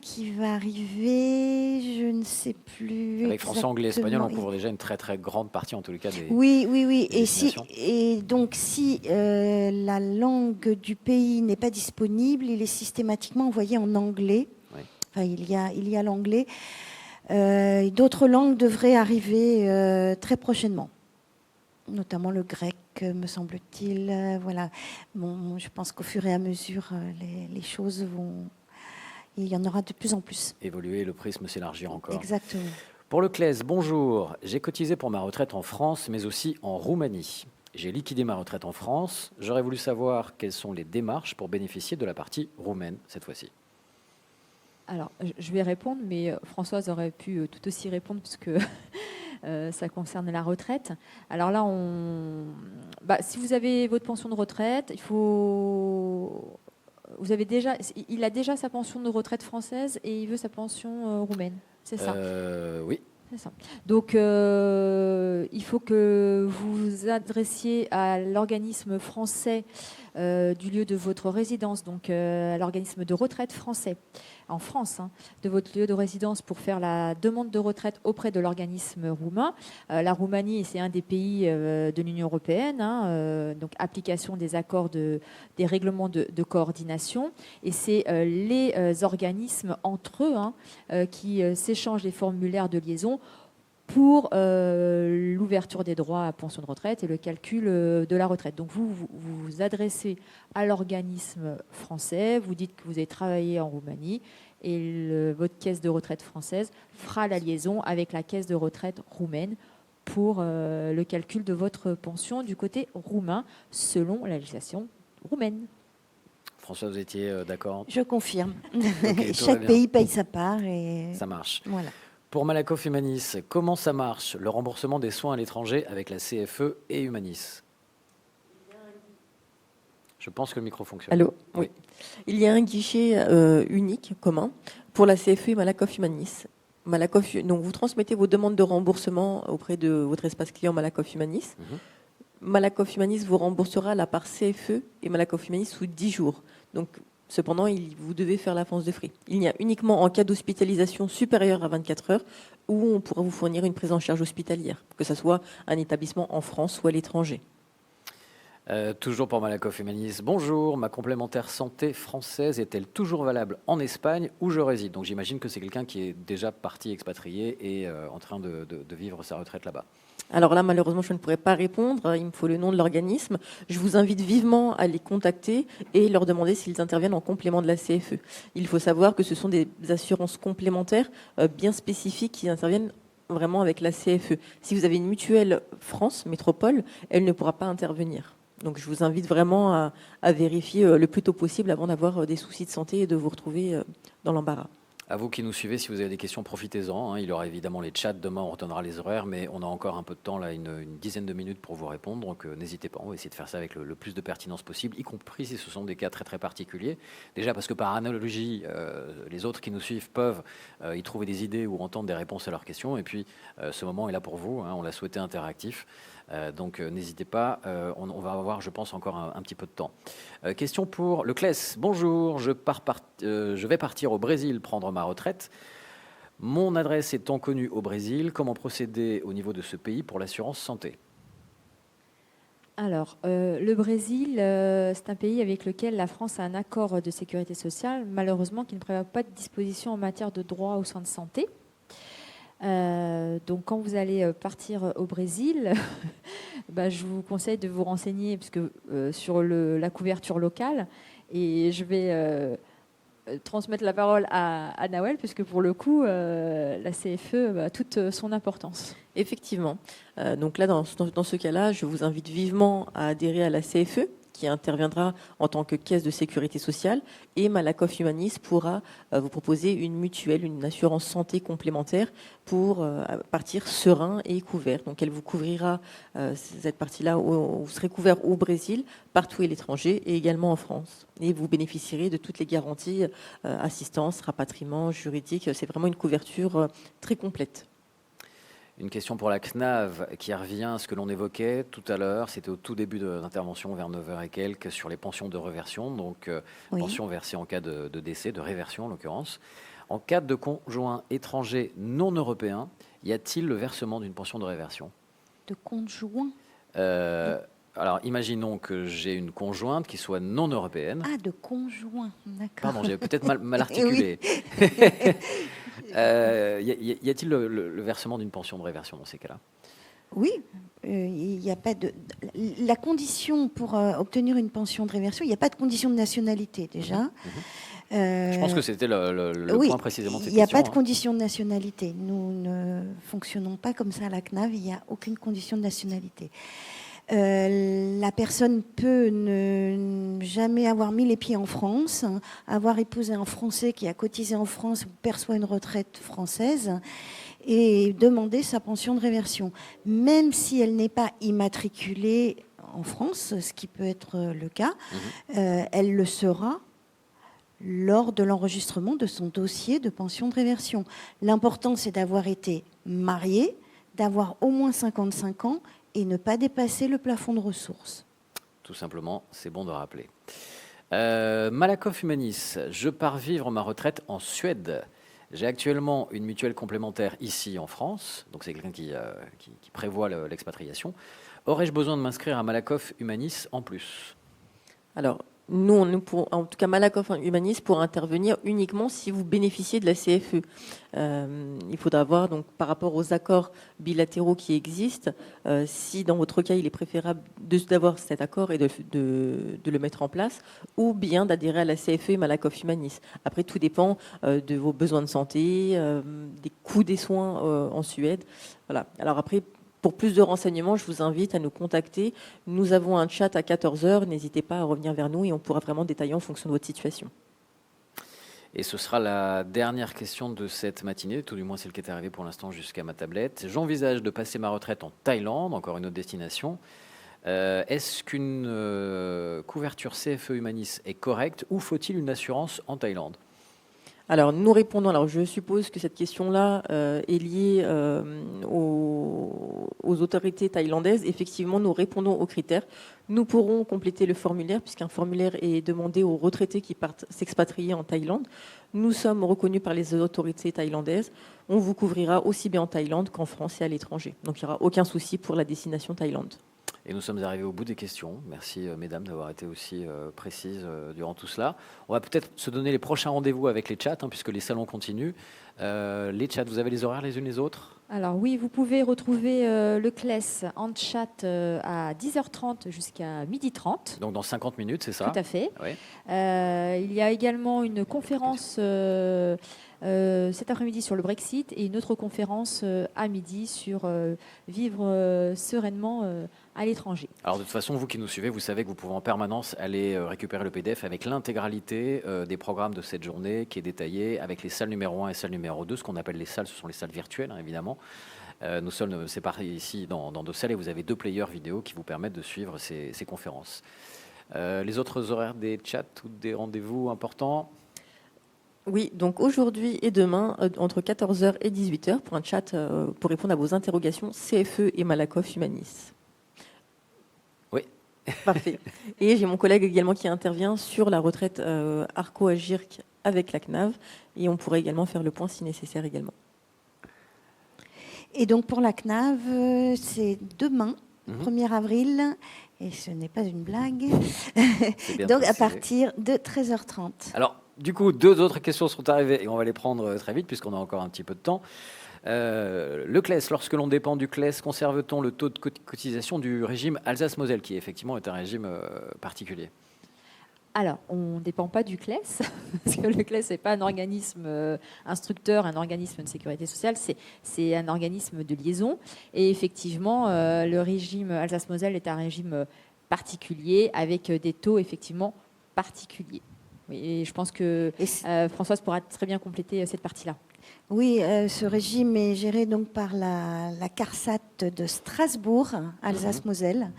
qui va arriver, je ne sais plus. Avec français, anglais, espagnol, on exactement. couvre déjà une très très grande partie, en tous les cas, des... Oui. des Et donc, si la langue du pays n'est pas disponible, il est systématiquement envoyé en anglais. Oui. Enfin, il y a l'anglais. D'autres langues devraient arriver très prochainement, notamment le grec, me semble-t-il. Voilà. Bon, je pense qu'au fur et à mesure, les choses vont... Il y en aura de plus en plus. Évoluer, le prisme s'élargir encore. Exactement. Pour le CLES, bonjour. J'ai cotisé pour ma retraite en France, mais aussi en Roumanie. J'ai liquidé ma retraite en France. J'aurais voulu savoir quelles sont les démarches pour bénéficier de la partie roumaine cette fois-ci. Alors, je vais répondre, mais Françoise aurait pu tout aussi répondre, puisque ça concerne la retraite. Alors là, si vous avez votre pension de retraite, il a déjà sa pension de retraite française et il veut sa pension roumaine. C'est ça. Oui. C'est ça. Donc, il faut que vous vous adressiez à l'organisme français du lieu de votre résidence, donc à l'organisme de retraite français en France, de votre lieu de résidence pour faire la demande de retraite auprès de l'organisme roumain. La Roumanie, c'est un des pays de l'Union européenne, donc application des accords des règlements de coordination. Et c'est les organismes entre eux qui s'échangent les formulaires de liaison pour l'ouverture des droits à pension de retraite et le calcul de la retraite. Donc vous vous adressez à l'organisme français, vous dites que vous avez travaillé en Roumanie et votre caisse de retraite française fera la liaison avec la caisse de retraite roumaine pour le calcul de votre pension du côté roumain selon la législation roumaine. François, vous étiez d'accord? Je confirme. Ok, tout va Chaque bien. pays paye sa part et Ça marche. voilà. Pour Malakoff Humanis, comment ça marche, le remboursement des soins à l'étranger avec la CFE et Humanis? Je pense que le micro fonctionne. Allô? Oui. Il y a un guichet unique, commun, pour la CFE et Malakoff Humanis. Donc vous transmettez vos demandes de remboursement auprès de votre espace client Malakoff Humanis. Malakoff Humanis vous remboursera la part CFE et Malakoff Humanis sous 10 jours. Donc, cependant, vous devez faire l'avance de frais. Il n'y a uniquement en cas d'hospitalisation supérieure à 24 heures où on pourra vous fournir une prise en charge hospitalière, que ce soit un établissement en France ou à l'étranger. Toujours pour Malakoff Humanis. Bonjour, ma complémentaire santé française est-elle toujours valable en Espagne où je réside? Donc j'imagine que c'est quelqu'un qui est déjà parti expatrié et en train de vivre sa retraite là-bas. Alors là, malheureusement, je ne pourrais pas répondre. Il me faut le nom de l'organisme. Je vous invite vivement à les contacter et leur demander s'ils interviennent en complément de la CFE. Il faut savoir que ce sont des assurances complémentaires bien spécifiques qui interviennent vraiment avec la CFE. Si vous avez une mutuelle France, métropole, elle ne pourra pas intervenir. Donc je vous invite vraiment à vérifier le plus tôt possible avant d'avoir des soucis de santé et de vous retrouver dans l'embarras. À vous qui nous suivez, si vous avez des questions, profitez-en. Il y aura évidemment les chats. Demain, on redonnera les horaires, mais on a encore un peu de temps, là, une dizaine de minutes pour vous répondre. Donc, n'hésitez pas. On va essayer de faire ça avec le plus de pertinence possible, y compris si ce sont des cas très, très particuliers. Déjà, parce que par analogie, les autres qui nous suivent peuvent y trouver des idées ou entendre des réponses à leurs questions. Et puis, ce moment est là pour vous. On l'a souhaité interactif. Donc, n'hésitez pas. On va avoir, je pense, encore un petit peu de temps. Question pour le CLES. Bonjour, je vais partir au Brésil prendre ma retraite. Mon adresse étant connue au Brésil, comment procéder au niveau de ce pays pour l'assurance santé? Alors, le Brésil, c'est un pays avec lequel la France a un accord de sécurité sociale, malheureusement qui ne prévoit pas de dispositions en matière de droit aux soins de santé. Donc quand vous allez partir au Brésil, je vous conseille de vous renseigner sur la couverture locale et je vais transmettre la parole à Nawel puisque pour le coup la CFE a toute son importance. Effectivement. Donc là, dans ce cas-là, je vous invite vivement à adhérer à la CFE qui interviendra en tant que caisse de sécurité sociale et Malakoff Humanis pourra vous proposer une mutuelle, une assurance santé complémentaire pour partir serein et couvert. Donc elle vous couvrira cette partie-là où vous serez couvert au Brésil, partout à l'étranger et également en France. Et vous bénéficierez de toutes les garanties, assistance, rapatriement, juridique. C'est vraiment une couverture très complète. Une question pour la CNAV qui revient à ce que l'on évoquait tout à l'heure. C'était au tout début de l'intervention, vers 9h et quelques, sur les pensions de réversion. Donc, Oui. pensions versées en cas de décès, de réversion en l'occurrence. En cas de conjoint étranger non européen, y a-t-il le versement d'une pension de réversion? De conjoint. Alors, imaginons que j'ai une conjointe qui soit non européenne. Ah, de conjoint, d'accord. Pardon, j'ai peut-être mal articulé. Y a-t-il le versement d'une pension de réversion dans ces cas-là? Oui, il n'y a pas de. La condition pour obtenir une pension de réversion, il n'y a pas de condition de nationalité déjà. Je pense que c'était le oui, point précisément de cette il n'y a question. pas de condition de nationalité. Nous ne fonctionnons pas comme ça à la CNAV, il n'y a aucune condition de nationalité. La personne peut ne jamais avoir mis les pieds en France, avoir épousé un Français qui a cotisé en France ou perçoit une retraite française et demander sa pension de réversion. Même si elle n'est pas immatriculée en France, ce qui peut être le cas, elle le sera lors de l'enregistrement de son dossier de pension de réversion. L'important, c'est d'avoir été marié, d'avoir au moins 55 ans et ne pas dépasser le plafond de ressources. Tout simplement, c'est bon de rappeler. Malakoff Humanis, je pars vivre ma retraite en Suède. J'ai actuellement une mutuelle complémentaire ici en France, donc c'est quelqu'un qui prévoit l'expatriation. Aurais-je besoin de m'inscrire à Malakoff Humanis en plus? Alors, Nous, en tout cas, Malakoff Humanis pourra intervenir uniquement si vous bénéficiez de la CFE. Il faudra voir, donc, par rapport aux accords bilatéraux qui existent, si dans votre cas, il est préférable d'avoir cet accord et de le mettre en place, ou bien d'adhérer à la CFE et Malakoff Humanis. Après, tout dépend de vos besoins de santé, des coûts des soins en Suède. Voilà. Alors après, pour plus de renseignements, je vous invite à nous contacter. Nous avons un chat à 14h. N'hésitez pas à revenir vers nous et on pourra vraiment détailler en fonction de votre situation. Et ce sera la dernière question de cette matinée, tout du moins celle qui est arrivée pour l'instant jusqu'à ma tablette. J'envisage de passer ma retraite en Thaïlande, encore une autre destination. Est-ce qu'une couverture CFE Humanis est correcte ou faut-il une assurance en Thaïlande ? Alors, nous répondons. Alors, je suppose que cette question-là est liée aux autorités thaïlandaises. Effectivement, nous répondons aux critères. Nous pourrons compléter le formulaire, puisqu'un formulaire est demandé aux retraités qui partent s'expatrier en Thaïlande. Nous sommes reconnus par les autorités thaïlandaises. On vous couvrira aussi bien en Thaïlande qu'en France et à l'étranger. Donc, il n'y aura aucun souci pour la destination Thaïlande. Et nous sommes arrivés au bout des questions. Merci mesdames d'avoir été aussi précises durant tout cela. On va peut-être se donner les prochains rendez-vous avec les chats, puisque les salons continuent. Les chats, vous avez les horaires les unes les autres ? Alors oui, vous pouvez retrouver le CLES en chat à 10h30 jusqu'à 12h30. Donc dans 50 minutes, c'est ça ? Tout à fait. Ouais. Il y a également une conférence cet après-midi sur le Brexit et une autre conférence à midi sur vivre sereinement à l'étranger. Alors de toute façon, vous qui nous suivez, vous savez que vous pouvez en permanence aller récupérer le PDF avec l'intégralité des programmes de cette journée qui est détaillée avec les salles numéro 1 et salles numéro 2. Ce qu'on appelle les salles, ce sont les salles virtuelles, évidemment. Nous sommes séparés ici dans 2 salles et vous avez 2 players vidéo qui vous permettent de suivre ces conférences. Les autres horaires des chats ou des rendez-vous importants ? Oui, donc aujourd'hui et demain, entre 14h et 18h, pour un chat pour répondre à vos interrogations CFE et Malakoff Humanis. Oui. Parfait. Et j'ai mon collègue également qui intervient sur la retraite Arco-Agirc avec la CNAV, et on pourrait également faire le point si nécessaire également. Et donc pour la CNAV, c'est demain, 1er avril, et ce n'est pas une blague, donc à partir de 13h30. Alors, du coup, 2 autres questions sont arrivées et on va les prendre très vite puisqu'on a encore un petit peu de temps. Le CLES, lorsque l'on dépend du CLES, conserve-t-on le taux de cotisation du régime Alsace-Moselle, qui effectivement est un régime particulier ? Alors, on ne dépend pas du CLES, parce que le CLES n'est pas un organisme instructeur, un organisme de sécurité sociale, c'est un organisme de liaison. Et effectivement, le régime Alsace-Moselle est un régime particulier, avec des taux effectivement particuliers. Et je pense que Françoise pourra très bien compléter cette partie-là. Oui, ce régime est géré donc par la CARSAT de Strasbourg, Alsace-Moselle.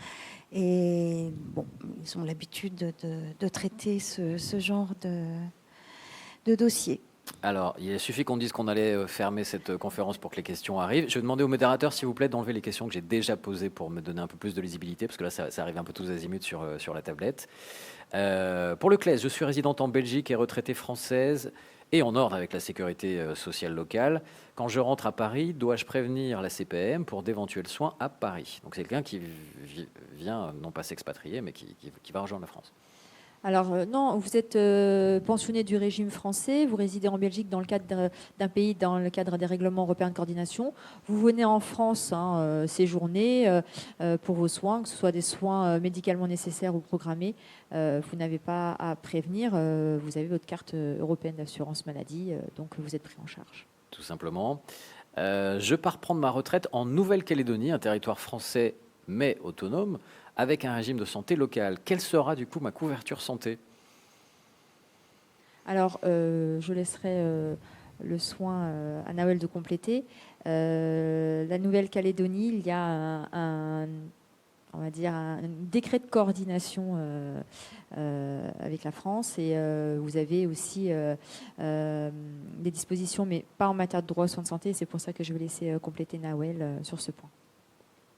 Et bon, ils ont l'habitude de traiter ce genre de dossier. Alors, il suffit qu'on dise qu'on allait fermer cette conférence pour que les questions arrivent. Je vais demander au modérateur, s'il vous plaît, d'enlever les questions que j'ai déjà posées pour me donner un peu plus de lisibilité, parce que là, ça arrive un peu tous azimuts sur la tablette. Pour le CLES, je suis résidente en Belgique et retraitée française et en ordre avec la sécurité sociale locale. Quand je rentre à Paris, dois-je prévenir la CPAM pour d'éventuels soins à Paris ? Donc c'est quelqu'un qui vient, non pas s'expatrier, mais qui va rejoindre la France. Alors non, vous êtes pensionné du régime français, vous résidez en Belgique dans le cadre d'un pays dans le cadre des règlements européens de coordination. Vous venez en France séjourner pour vos soins, que ce soit des soins médicalement nécessaires ou programmés. Vous n'avez pas à prévenir, vous avez votre carte européenne d'assurance maladie, donc vous êtes pris en charge. Tout simplement. Je pars prendre ma retraite en Nouvelle-Calédonie, un territoire français mais autonome, avec un régime de santé local. Quelle sera du coup ma couverture santé ? Alors, je laisserai le soin à Nawel de compléter. La Nouvelle-Calédonie, il y a un décret de coordination avec la France et vous avez aussi des dispositions, mais pas en matière de droit aux soins de santé. C'est pour ça que je vais laisser compléter Nawel sur ce point.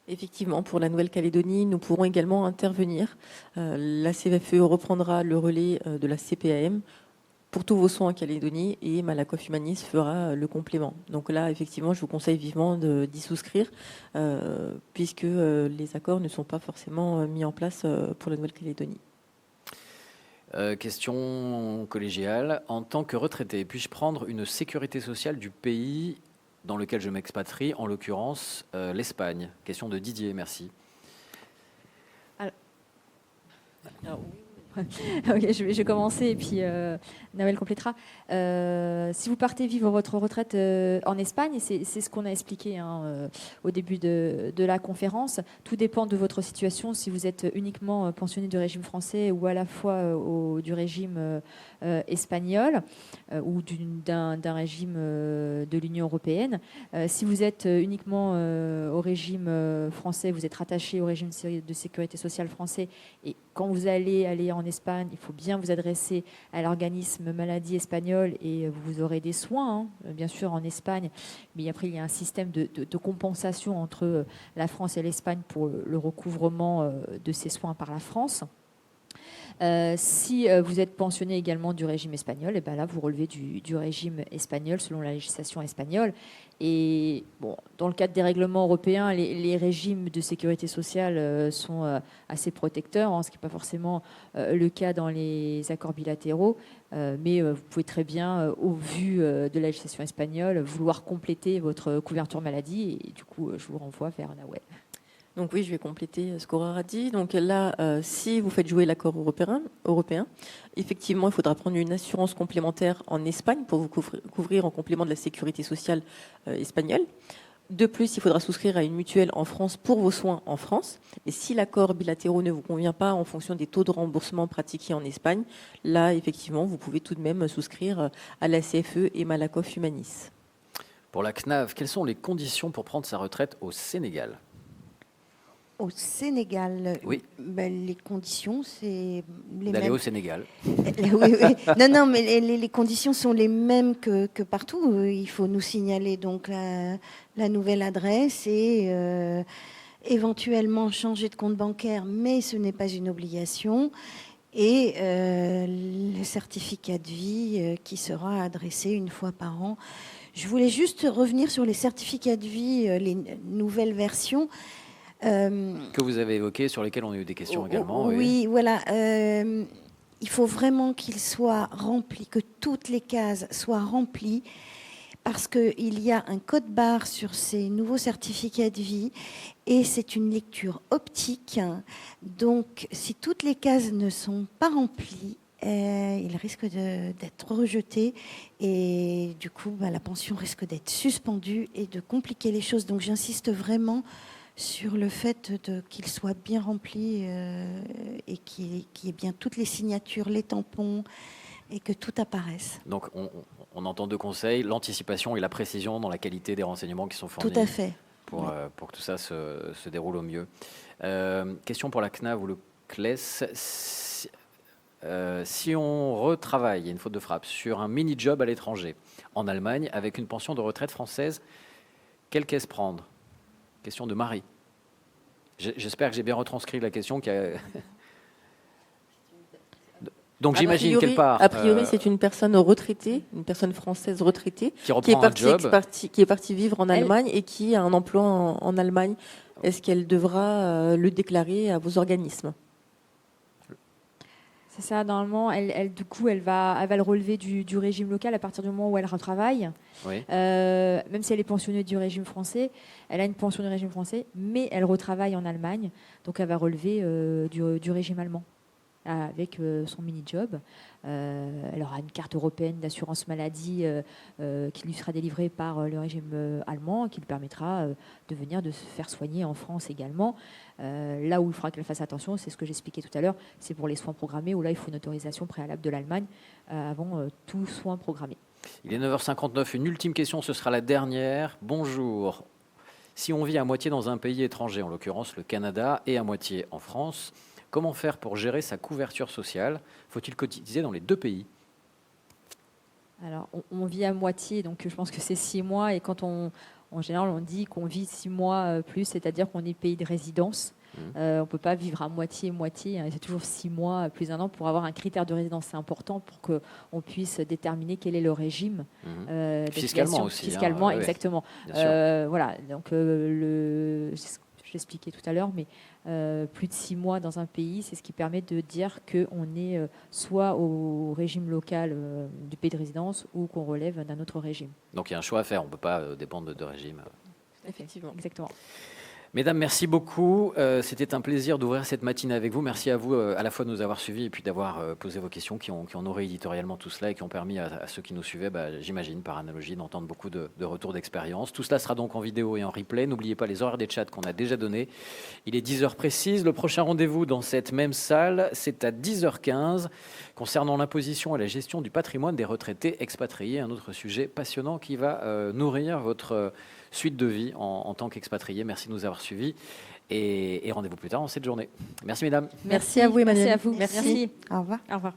Effectivement, pour la Nouvelle-Calédonie, nous pourrons également intervenir. La CFE reprendra le relais de la CPAM pour tous vos soins en Calédonie et Malakoff Humanis fera le complément. Donc là, effectivement, je vous conseille vivement d'y souscrire puisque les accords ne sont pas forcément mis en place pour la Nouvelle-Calédonie. Question collégiale. En tant que retraité, puis-je prendre une sécurité sociale du pays dans lequel je m'expatrie, en l'occurrence l'Espagne? Question de Didier, merci. Ok, je vais commencer et puis Nawel complétera. Si vous partez vivre votre retraite en Espagne, c'est ce qu'on a expliqué au début de la conférence, tout dépend de votre situation, si vous êtes uniquement pensionné du régime français ou à la fois du régime espagnol ou d'un régime de l'Union européenne. Si vous êtes uniquement au régime français, vous êtes rattaché au régime de sécurité sociale français, et quand vous allez aller en Espagne, il faut bien vous adresser à l'organisme maladie espagnol et vous aurez des soins, bien sûr, en Espagne. Mais après, il y a un système de compensation entre la France et l'Espagne pour le recouvrement de ces soins par la France. Si vous êtes pensionné également du régime espagnol, et ben là, vous relevez du régime espagnol selon la législation espagnole. Et bon, dans le cadre des règlements européens, les régimes de sécurité sociale sont assez protecteurs, ce qui n'est pas forcément le cas dans les accords bilatéraux. Mais vous pouvez très bien, au vu de la législation espagnole, vouloir compléter votre couverture maladie. Et du coup, je vous renvoie vers Nawel. Donc oui, je vais compléter ce qu'Aurore a dit. Donc là, si vous faites jouer l'accord européen, effectivement, il faudra prendre une assurance complémentaire en Espagne pour vous couvrir en complément de la sécurité sociale espagnole. De plus, il faudra souscrire à une mutuelle en France pour vos soins en France. Et si l'accord bilatéraux ne vous convient pas en fonction des taux de remboursement pratiqués en Espagne, là, effectivement, vous pouvez tout de même souscrire à la CFE et Malakoff Humanis. Pour la CNAV, quelles sont les conditions pour prendre sa retraite au Sénégal? Au Sénégal, oui. Les conditions, c'est les d'aller mêmes. Au Sénégal. Oui. Non, mais les conditions sont les mêmes que partout. Il faut nous signaler donc la nouvelle adresse et éventuellement changer de compte bancaire, mais ce n'est pas une obligation. Et le certificat de vie qui sera adressé une fois par an. Je voulais juste revenir sur les certificats de vie, les nouvelles versions. Que vous avez évoqué, sur lesquels on a eu des questions également. Oui, voilà. Il faut vraiment qu'il soit rempli, que toutes les cases soient remplies, parce qu'il y a un code barre sur ces nouveaux certificats de vie et c'est une lecture optique. Donc, si toutes les cases ne sont pas remplies, il risque d'être rejeté et du coup, la pension risque d'être suspendue et de compliquer les choses. Donc, j'insiste vraiment sur le fait qu'il soit bien rempli et qu'il y ait bien toutes les signatures, les tampons, et que tout apparaisse. Donc, on entend deux conseils, l'anticipation et la précision dans la qualité des renseignements qui sont fournis. Tout à fait. Pour que tout ça se déroule au mieux. Question pour la CNAV ou le CLES. Si on retravaille, il y a une faute de frappe, sur un mini-job à l'étranger, en Allemagne, avec une pension de retraite française, quelle caisse prendre? Question de Marie. J'espère que j'ai bien retranscrit la question. Donc j'imagine qu'elle part. A priori, c'est une personne retraitée, une personne française retraitée, qui est partie vivre en Allemagne et qui a un emploi en Allemagne. Est-ce qu'elle devra le déclarer à vos organismes? C'est ça, normalement, du coup, elle va le relever du régime local à partir du moment où elle retravaille. Oui. Même si elle est pensionnée du régime français, elle a une pension du régime français, mais elle retravaille en Allemagne, donc elle va relever du régime allemand avec son mini-job. Elle aura une carte européenne d'assurance maladie qui lui sera délivrée par le régime allemand, qui lui permettra de venir de se faire soigner en France également. Là où il faudra qu'elle fasse attention, c'est ce que j'expliquais tout à l'heure, c'est pour les soins programmés, où là il faut une autorisation préalable de l'Allemagne avant tout soin programmé. Il est 9h59, une ultime question, ce sera la dernière. Bonjour. Si on vit à moitié dans un pays étranger, en l'occurrence le Canada, et à moitié en France, comment faire pour gérer sa couverture sociale? Faut-il cotiser dans les deux pays? Alors, on vit à moitié, donc je pense que c'est 6 mois. Et quand en général, on dit qu'on vit 6 mois plus, c'est-à-dire qu'on est pays de résidence. On ne peut pas vivre à moitié-moitié. C'est toujours 6 mois plus 1 an pour avoir un critère de résidence. C'est important pour qu'on puisse déterminer quel est le régime. Fiscalement aussi. Fiscalement, exactement. Voilà, donc, l'expliquais tout à l'heure, mais plus de 6 mois dans un pays, c'est ce qui permet de dire qu'on est soit au régime local du pays de résidence ou qu'on relève d'un autre régime. Donc il y a un choix à faire, on ne peut pas dépendre de régime. Effectivement. Exactement. Mesdames, merci beaucoup. C'était un plaisir d'ouvrir cette matinée avec vous. Merci à vous à la fois de nous avoir suivis et puis d'avoir posé vos questions qui ont nourri éditorialement tout cela et qui ont permis à ceux qui nous suivaient, j'imagine, par analogie, d'entendre beaucoup de retours d'expérience. Tout cela sera donc en vidéo et en replay. N'oubliez pas les horaires des chats qu'on a déjà donnés. Il est 10h précises. Le prochain rendez-vous dans cette même salle, c'est à 10h15 concernant l'imposition et la gestion du patrimoine des retraités expatriés. Un autre sujet passionnant qui va nourrir votre suite de vie en tant qu'expatrié. Merci de nous avoir suivis et rendez-vous plus tard en cette journée. Merci mesdames. Merci à vous, Emmanuel. Merci à vous. Merci. Au revoir. Au revoir.